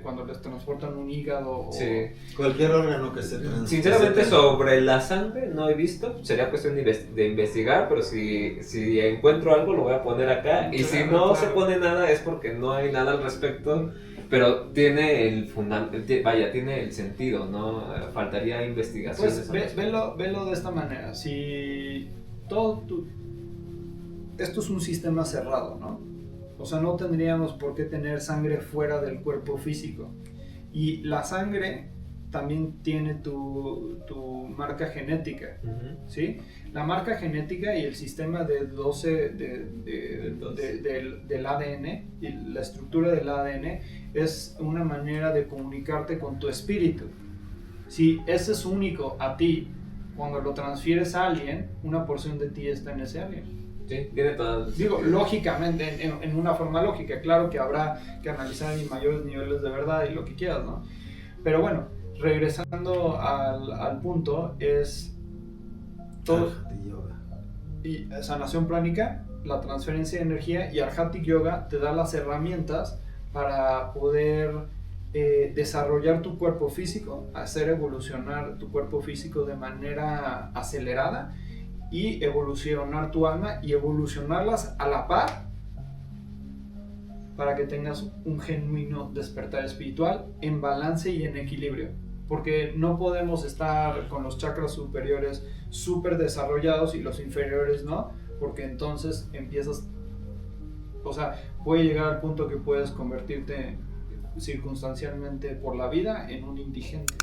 Cuando les transportan un hígado sí. o... Cualquier órgano que se transporte. Sinceramente, sobre la sangre no he visto, sería cuestión de investigar, pero si encuentro algo lo voy a poner acá, y si no se pone nada es porque no hay nada al respecto, pero tiene tiene el sentido, ¿no? Faltaría investigación. Pues velo de esta manera, si esto es un sistema cerrado, ¿no? O sea, no tendríamos por qué tener sangre fuera del cuerpo físico. Y la sangre también tiene tu marca genética, Uh-huh. ¿sí? La marca genética y el sistema de 12 del ADN y la estructura del ADN es una manera de comunicarte con tu espíritu. Si ese es único a ti, cuando lo transfieres a alguien, una porción de ti está en ese alguien. Sí, tiene todo. Digo, lógicamente, en una forma lógica, claro que habrá que analizar en mayores niveles de verdad y lo que quieras, ¿no? Pero bueno, regresando al punto, es todo. Y sanación pránica, la transferencia de energía, y Arhatic Yoga te da las herramientas para poder desarrollar tu cuerpo físico, hacer evolucionar tu cuerpo físico de manera acelerada, y evolucionar tu alma y evolucionarlas a la par para que tengas un genuino despertar espiritual en balance y en equilibrio, porque no podemos estar con los chakras superiores súper desarrollados y los inferiores no, porque entonces empiezas, o sea, puede llegar al punto que puedes convertirte circunstancialmente por la vida en un indigente,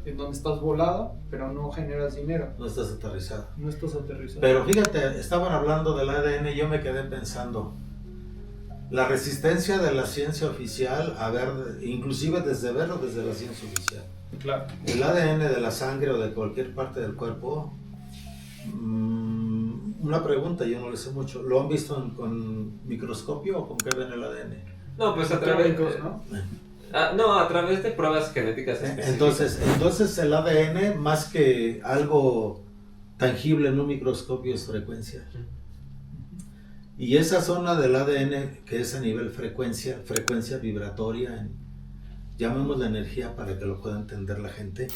en donde estás volado, pero no generas dinero. No estás aterrizado. No estás aterrizado. Pero fíjate, estaban hablando del ADN y yo me quedé pensando, la resistencia de la ciencia oficial a ver, inclusive desde verlo desde la ciencia oficial. Claro. El ADN de la sangre o de cualquier parte del cuerpo, una pregunta, yo no le sé mucho, ¿lo han visto con microscopio o con qué ven el ADN? No, pues a través, ¿no? No, a través de pruebas genéticas específicas. Entonces el ADN, más que algo tangible en un microscopio, es frecuencia. Y esa zona del ADN que es a nivel frecuencia vibratoria, llamemos la energía para que lo pueda entender la gente,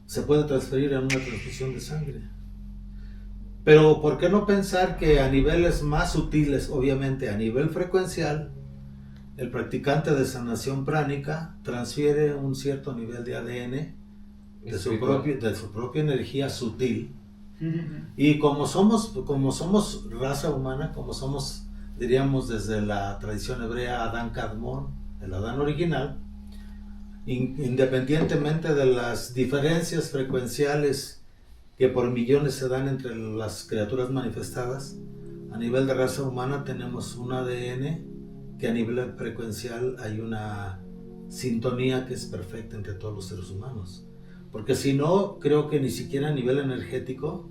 se puede transferir en una transfusión de sangre. Pero ¿por qué no pensar que a niveles más sutiles, obviamente a nivel frecuencial, el practicante de sanación pránica transfiere un cierto nivel de ADN de su propia energía sutil? Y como somos raza humana, como somos, diríamos desde la tradición hebrea, Adán Kadmon, el Adán original, independientemente de las diferencias frecuenciales que por millones se dan entre las criaturas manifestadas, a nivel de raza humana tenemos un ADN que a nivel frecuencial hay una sintonía que es perfecta entre todos los seres humanos. Porque si no, creo que ni siquiera a nivel energético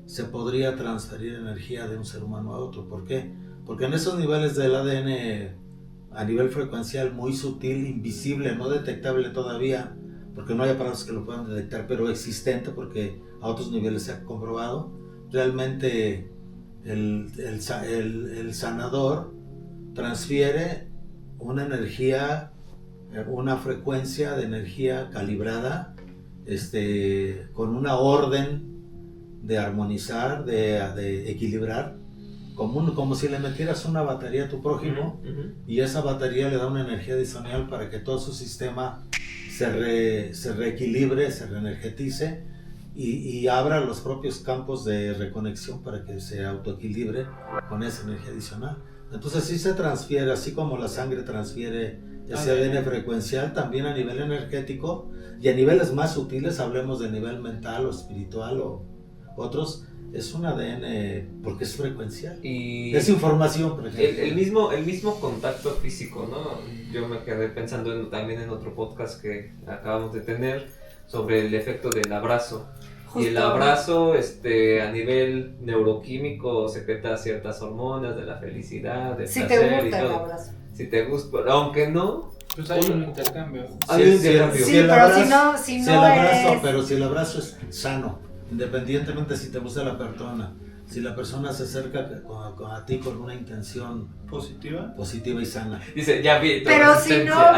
se podría transferir energía de un ser humano a otro. ¿Por qué? Porque en esos niveles del ADN a nivel frecuencial muy sutil, invisible, no detectable todavía, porque no hay aparatos que lo puedan detectar, pero existente porque a otros niveles se ha comprobado, realmente el sanador transfiere una energía, una frecuencia de energía calibrada, con una orden de armonizar, de equilibrar, como si le metieras una batería a tu prójimo, y esa batería le da una energía adicional para que todo su sistema se reequilibre, se reenergetice y abra los propios campos de reconexión para que se autoequilibre con esa energía adicional. Entonces sí se transfiere, así como la sangre transfiere ese ADN frecuencial, también a nivel energético y a niveles más sutiles, hablemos de nivel mental o espiritual o otros, es un ADN porque es frecuencial. Y es información, por ejemplo. El mismo contacto físico, ¿no? Yo me quedé pensando también en otro podcast que acabamos de tener sobre el efecto del abrazo. Justo. Y el abrazo a nivel neuroquímico secreta ciertas hormonas de la felicidad, del placer. Si te gusta y todo. el abrazo. Si te gusta, aunque no. Pues hay un intercambio. Hay un intercambio. Sí, pero si no eres... Pero si el abrazo es sano, independientemente si te gusta la persona, si la persona se acerca a ti con una intención positiva y sana. Dice, ya vi. Pero si no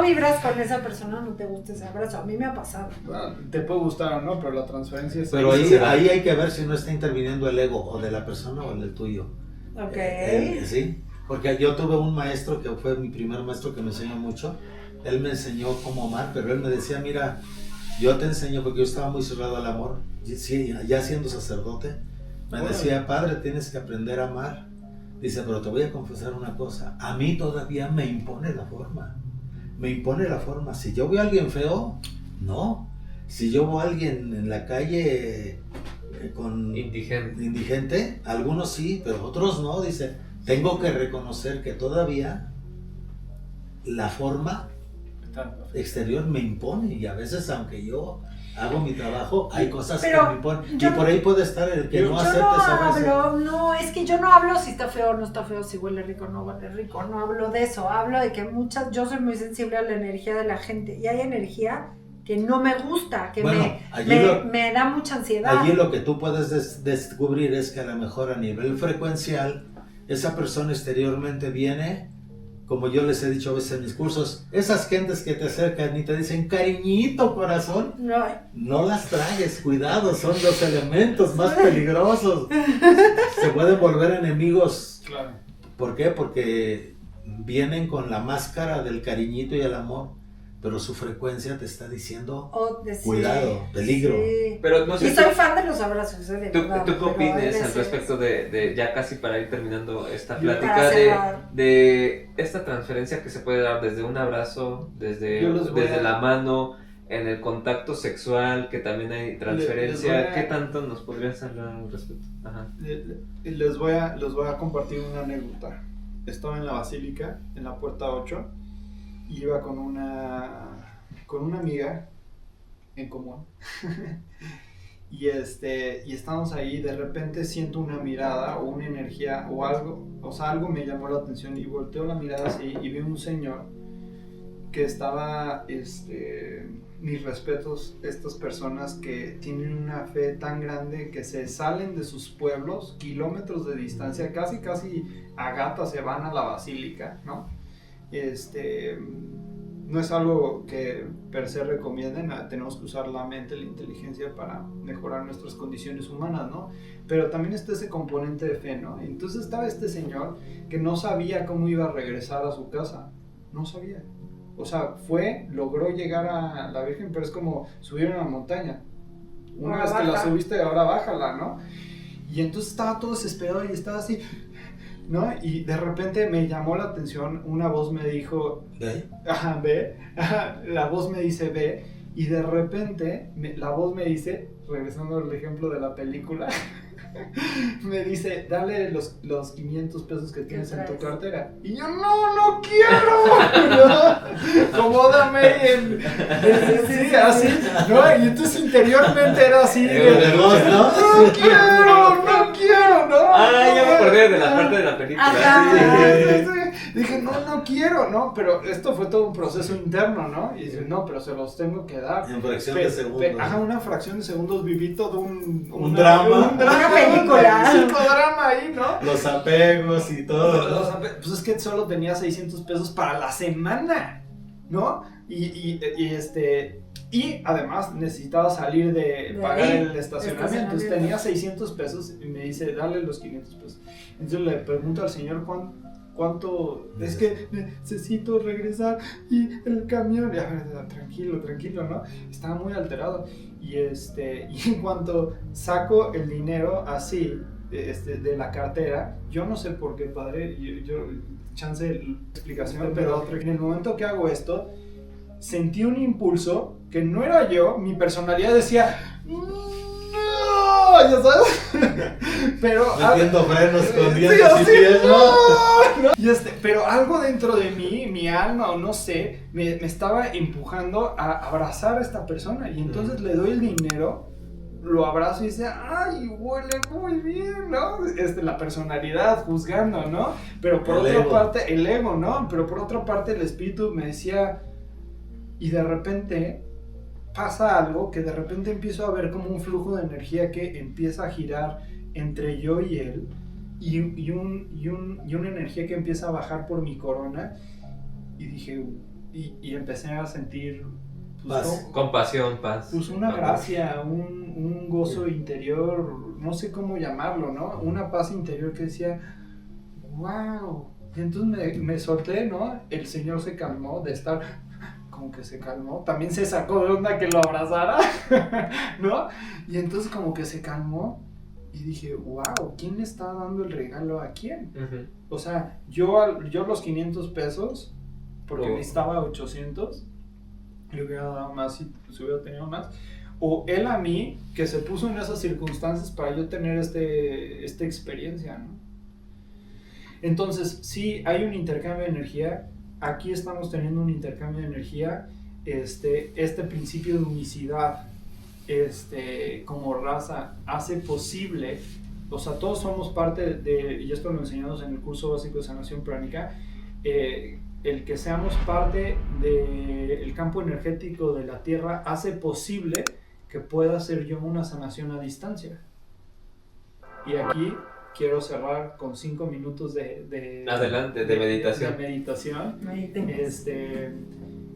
vibras con esa persona, no te gusta ese abrazo. A mí me ha pasado. Bueno, te puede gustar o no, pero la transferencia es... Pero ahí hay que ver si no está interviniendo el ego o de la persona o el del tuyo. Ok. Sí, porque yo tuve un maestro que fue mi primer maestro que me enseñó mucho. Él me enseñó cómo amar, pero él me decía, mira, yo te enseño, porque yo estaba muy cerrado al amor, ya siendo sacerdote, me decía, padre, tienes que aprender a amar. Dice, pero te voy a confesar una cosa, a mí todavía me impone la forma. Si yo veo a alguien feo, no. Si yo veo a alguien en la calle indigente, algunos sí, pero otros no. Dice, tengo que reconocer que todavía la forma exterior me impone, y a veces, aunque yo hago mi trabajo, hay cosas que me imponen, y por ahí puede estar el que no acepte eso. Es que yo no hablo si está feo o no está feo, si huele rico o no huele rico, no hablo de eso, hablo de que yo soy muy sensible a la energía de la gente, y hay energía que no me gusta, que me da mucha ansiedad. Allí lo que tú puedes descubrir es que a lo mejor a nivel frecuencial, esa persona exteriormente viene, como yo les he dicho a veces en mis cursos, esas gentes que te acercan y te dicen, cariñito, corazón, no las tragues, cuidado, son los elementos más peligrosos. Se pueden volver enemigos. Claro. ¿Por qué? Porque vienen con la máscara del cariñito y el amor, pero su frecuencia te está diciendo, cuidado, peligro. Sí. Pero no sé, y soy fan de los abrazos. ¿Tú qué opinas al respecto de, ya casi para ir terminando esta plática, de esta transferencia que se puede dar desde un abrazo, desde la mano, en el contacto sexual, que también hay transferencia? ¿Qué tanto nos podrías hablar al respecto? Ajá. Les voy a compartir una anécdota. Estaba en la basílica, en la puerta 8, y iba con una amiga en común y estamos ahí, de repente siento una mirada o una energía o algo, o sea, algo me llamó la atención y volteo la mirada así y vi un señor que estaba, mis respetos, estas personas que tienen una fe tan grande que se salen de sus pueblos, kilómetros de distancia, casi a gata se van a la basílica, ¿no? No es algo que per se recomienden, tenemos que usar la mente, la inteligencia para mejorar nuestras condiciones humanas, ¿no? Pero también está ese componente de fe, ¿no? Entonces estaba este señor que no sabía cómo iba a regresar a su casa, no sabía. O sea, logró llegar a la Virgen, pero es como subir una montaña. Una vez que la subiste, ahora bájala, ¿no? Y entonces estaba todo desesperado y estaba así, ¿no? Y de repente me llamó la atención, una voz me dijo, ¿Ve? Ajá, ve, ajá, la voz me dice, ve, y de repente la voz me dice, regresando al ejemplo de la película, me dice, dale los 500 pesos que tienes en tu cartera. Y yo, no quiero, ¿no? Como dame sí, así, ¿no? Y entonces interiormente era así, no quiero, ¿no? Ya me acordé de la parte de la película. Sí. Dije, no quiero, ¿no? Pero esto fue todo un proceso interno, ¿no? Y dice, no, pero se los tengo que dar. En fracción de segundos. Una fracción de segundos viví todo un drama. Una película. Un psicodrama ahí, ¿no? Los apegos y todo. Pues es que solo tenía 600 pesos para la semana, ¿no? Y además necesitaba salir de pagar el estacionamiento. Entonces tenía 600 pesos y me dice, dale los 500 pesos. Entonces le pregunto al señor cuánto es que necesito regresar y el camión, tranquilo, ¿no? Estaba muy alterado y en cuanto saco el dinero así de la cartera, yo no sé por qué, padre, yo chance explicación, pero en el momento que hago esto sentí un impulso que no era yo, mi personalidad decía ya sabes, pero metiendo frenos con dientes sí, y pies, no. Y pero algo dentro de mí, mi alma o no sé, me estaba empujando a abrazar a esta persona y entonces le doy el dinero, lo abrazo y dice, ay, huele muy bien, ¿no? La personalidad juzgando, ¿no? Pero por otra parte, el ego, ¿no? Pero por otra parte el espíritu me decía, y de repente pasa algo que de repente empiezo a ver como un flujo de energía que empieza a girar entre yo y él y una energía que empieza a bajar por mi corona y dije y empecé a sentir paz. Compasión, paz. Pues una gracia, un gozo interior, no sé cómo llamarlo, ¿no? Una paz interior que decía, wow. Y entonces me solté, ¿no? El señor se calmó de estar como que se calmó, también se sacó de onda que lo abrazara, ¿no? Y entonces como que se calmó y dije, wow, ¿quién le está dando el regalo a quién? Uh-huh. O sea, yo los 500 pesos, porque necesitaba 800, le hubiera dado más si hubiera tenido más, o él a mí, que se puso en esas circunstancias para yo tener esta experiencia, ¿no? Entonces, sí, hay un intercambio de energía. Aquí estamos teniendo un intercambio de energía, este principio de unicidad, como raza, hace posible, o sea, todos somos parte y esto lo enseñamos en el curso básico de sanación pránica, el que seamos parte del campo energético de la Tierra hace posible que pueda hacer yo una sanación a distancia. Y aquí quiero cerrar con 5 minutos de meditación. De meditación.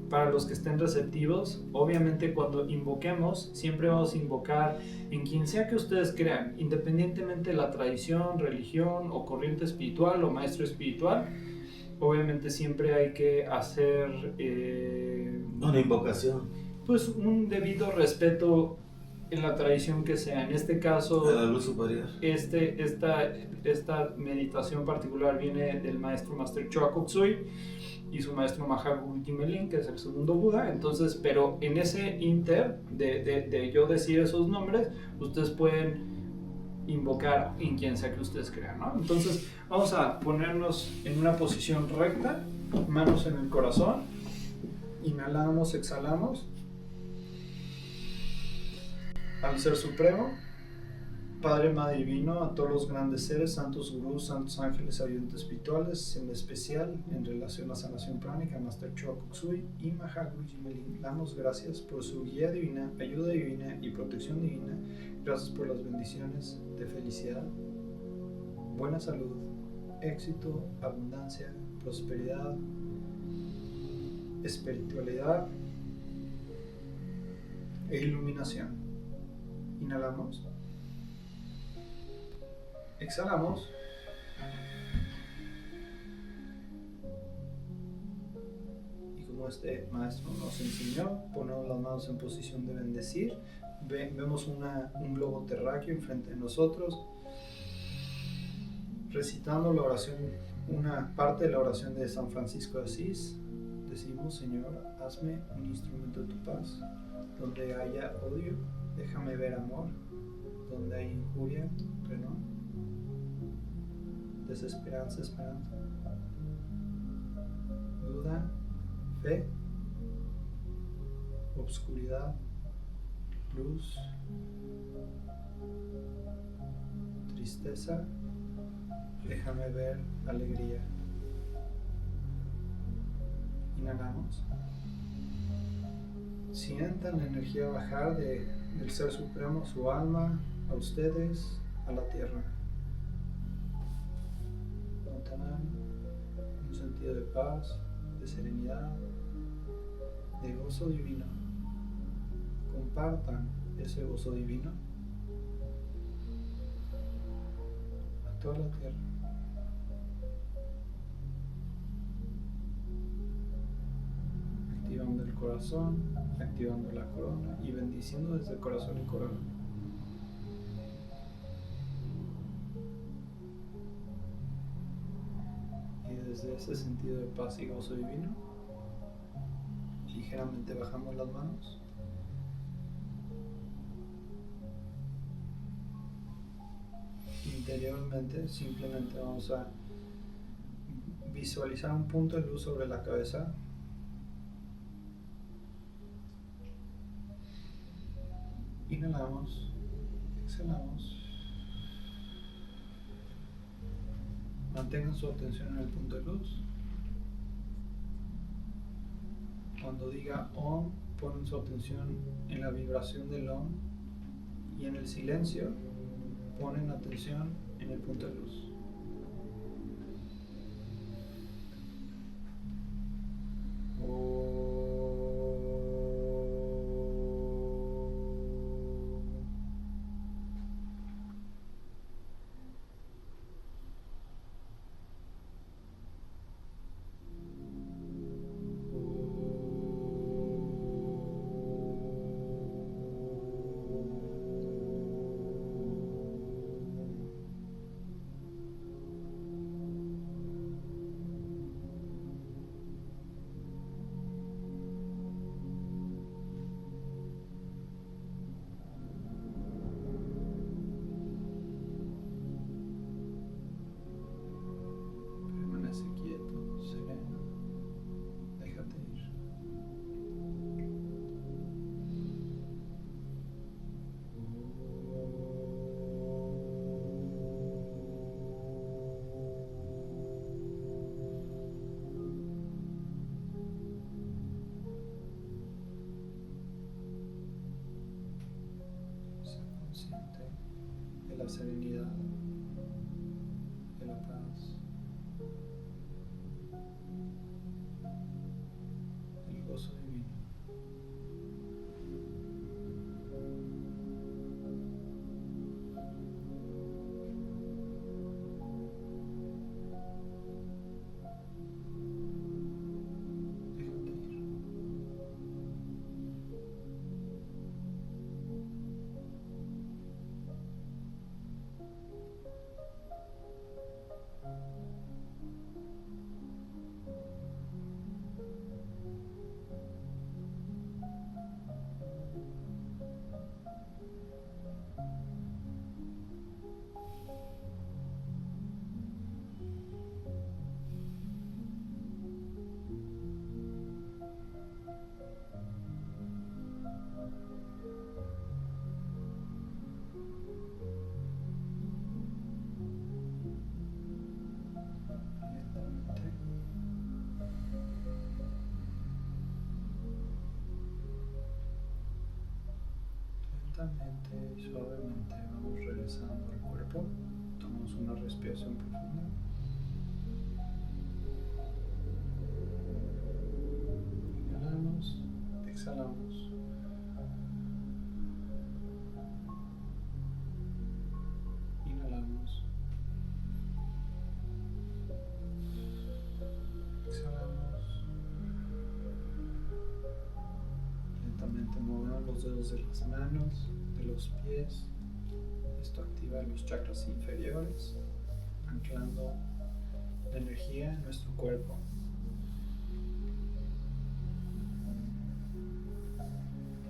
Para los que estén receptivos, obviamente cuando invoquemos, siempre vamos a invocar en quien sea que ustedes crean, independientemente de la tradición, religión o corriente espiritual o maestro espiritual. Obviamente siempre hay que hacer una invocación. Pues un debido respeto en la tradición que sea. En este caso, de la luz superior. Esta meditación particular viene del maestro Master Choa Kok-Sui y su maestro Mahaguti Timelin, que es el segundo Buda. Entonces, pero en ese inter de yo decir esos nombres, ustedes pueden invocar en quien sea que ustedes crean, ¿no? Entonces, vamos a ponernos en una posición recta, manos en el corazón, inhalamos, exhalamos. al Ser Supremo, Padre, Madre Divino, a todos los grandes seres, santos gurús, santos ángeles, ayudantes espirituales, en especial en relación a sanación pránica, Master Choa Kok Sui y Mahaguruji Melin. Damos gracias por su guía divina, ayuda divina y protección divina. Gracias por las bendiciones de felicidad, buena salud, éxito, abundancia, prosperidad, espiritualidad e iluminación. Inhalamos. Exhalamos. Y como este maestro nos enseñó, ponemos las manos en posición de bendecir. Vemos un globo terráqueo enfrente de nosotros, recitando la oración, una parte de la oración de San Francisco de Asís. Decimos: Señor, hazme un instrumento de tu paz. Donde haya odio, déjame ver amor. Donde hay injuria, perdón. Desesperanza, esperanza. Duda, fe. Obscuridad, luz. Tristeza, déjame ver alegría. Inhalamos. Sientan la energía bajar del Ser Supremo, su alma, a ustedes, a la tierra. Notarán un sentido de paz, de serenidad, de gozo divino. Compartan ese gozo divino a toda la tierra. Activando el corazón, activando la corona y bendiciendo desde el corazón y corona. Y desde ese sentido de paz y gozo divino, ligeramente bajamos las manos. Interiormente simplemente vamos a visualizar un punto de luz sobre la cabeza. Inhalamos, exhalamos. Mantengan su atención en el punto de luz. Cuando diga Om, ponen su atención en la vibración del Om, y en el silencio ponen atención en el punto de luz. Permanece quieto, sereno, déjate ir. Sé consciente de la serenidad, de la paz, del gozo divino. Déjate ir. Lentamente y suavemente vamos regresando al cuerpo. Tomamos una respiración profunda. Inhalamos, exhalamos. Inhalamos. Exhalamos. Lentamente movemos los dedos de las manos, de los pies. Esto activa los chakras inferiores, anclando la energía en nuestro cuerpo.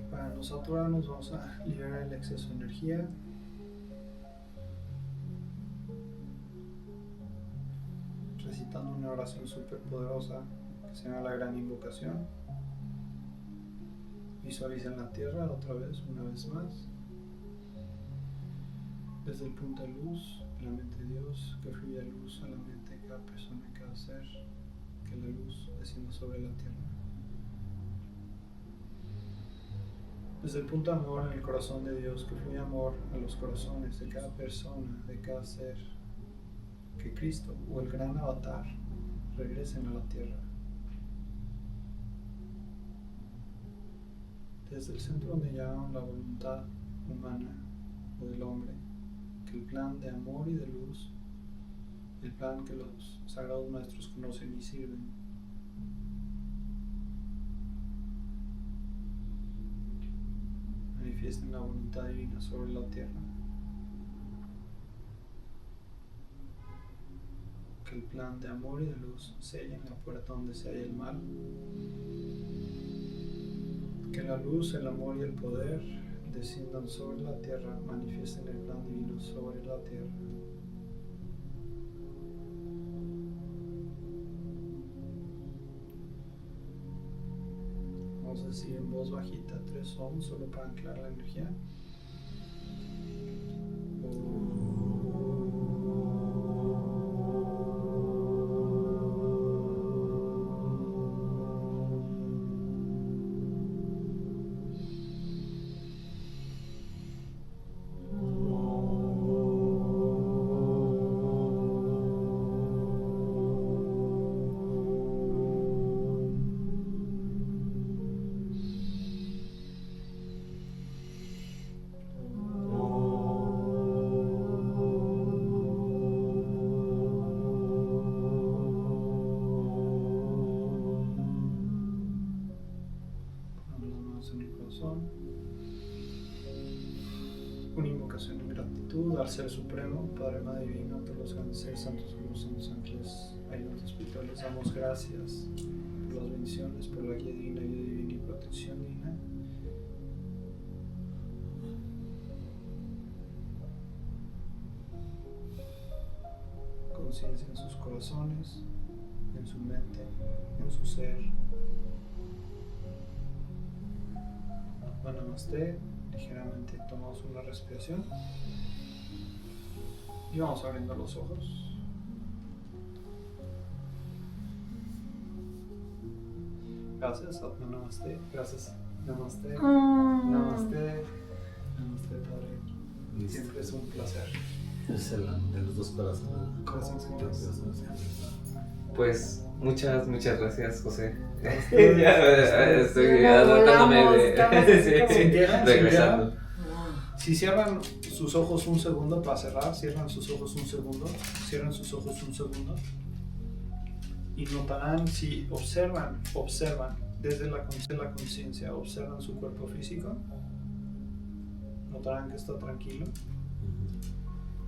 Para no saturarnos, vamos a liberar el exceso de energía. Recitando una oración súper poderosa que se llama la gran invocación. Visualicen la tierra otra vez, una vez más. Desde el punto de luz, la mente de Dios, que fluya luz a la mente de cada persona, cada ser, que la luz descienda sobre la tierra. Desde el punto de amor en el corazón de Dios, que fluya amor a los corazones de cada persona, de cada ser, que Cristo o el gran avatar regresen a la tierra. Desde el centro donde llaman la voluntad humana o del hombre, que el plan de amor y de luz, el plan que los sagrados maestros conocen y sirven, manifiesten la voluntad divina sobre la tierra. Que el plan de amor y de luz sellen la puerta donde se halla el mal. Que la luz, el amor y el poder desciendan sobre la tierra, manifiesten el plan divino sobre la tierra. Vamos a decir en voz bajita 3 ohms solo para anclar la energía. Una invocación en gratitud al Ser Supremo, Padre, Madre Divina, todos los grandes seres santos, los santos ángeles, ayudantes espirituales, damos gracias por las bendiciones, por la guía divina, ayuda divina y protección divina. Conciencia en sus corazones, en su mente, en su ser. Namaste. Ligeramente tomamos una respiración y vamos abriendo los ojos. Gracias, Atma Namaste. Gracias, Namaste. Namaste. Namaste, Padre. Siempre es un placer. Es el de los dos corazones. Corazones. Pues muchas gracias, José. Ya estoy adaptándome regresando. Si cierran sus ojos un segundo para cerrar, cierran sus ojos un segundo, cierran sus ojos un segundo y notarán, si observan desde la conciencia, observan su cuerpo físico, notarán que está tranquilo,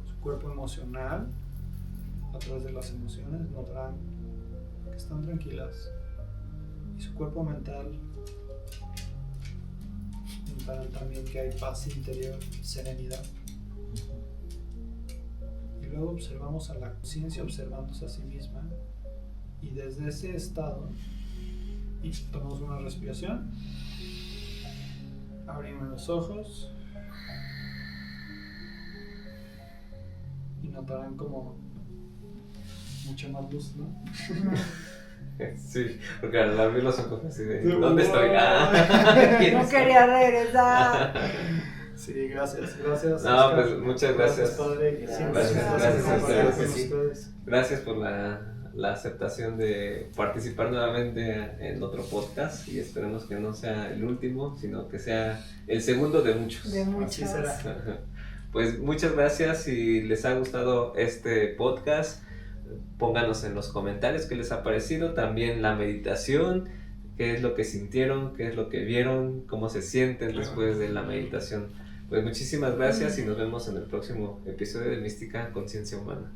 su cuerpo emocional, a través de las emociones, notarán que están tranquilas. Y su cuerpo mental, notarán también que hay paz interior, serenidad. Y luego observamos a la conciencia observándose a sí misma. Y desde ese estado, y tomamos una respiración, abrimos los ojos y notarán como mucha más luz, ¿no? Sí, porque al abrir los ojos así de ¿dónde estoy? No quería regresar. Sí, gracias. No, Oscar. pues muchas gracias. Padre. Gracias Siempre a compartir con ustedes. ustedes. Gracias por la aceptación de participar nuevamente en otro podcast y esperemos que no sea el último, sino que sea el segundo de muchos. De muchos. Así será. Pues muchas gracias. Si les ha gustado este podcast, pónganos en los comentarios qué les ha parecido, también la meditación, qué es lo que sintieron, qué es lo que vieron, cómo se sienten después de la meditación. Pues muchísimas gracias y nos vemos en el próximo episodio de Mística Conciencia Humana.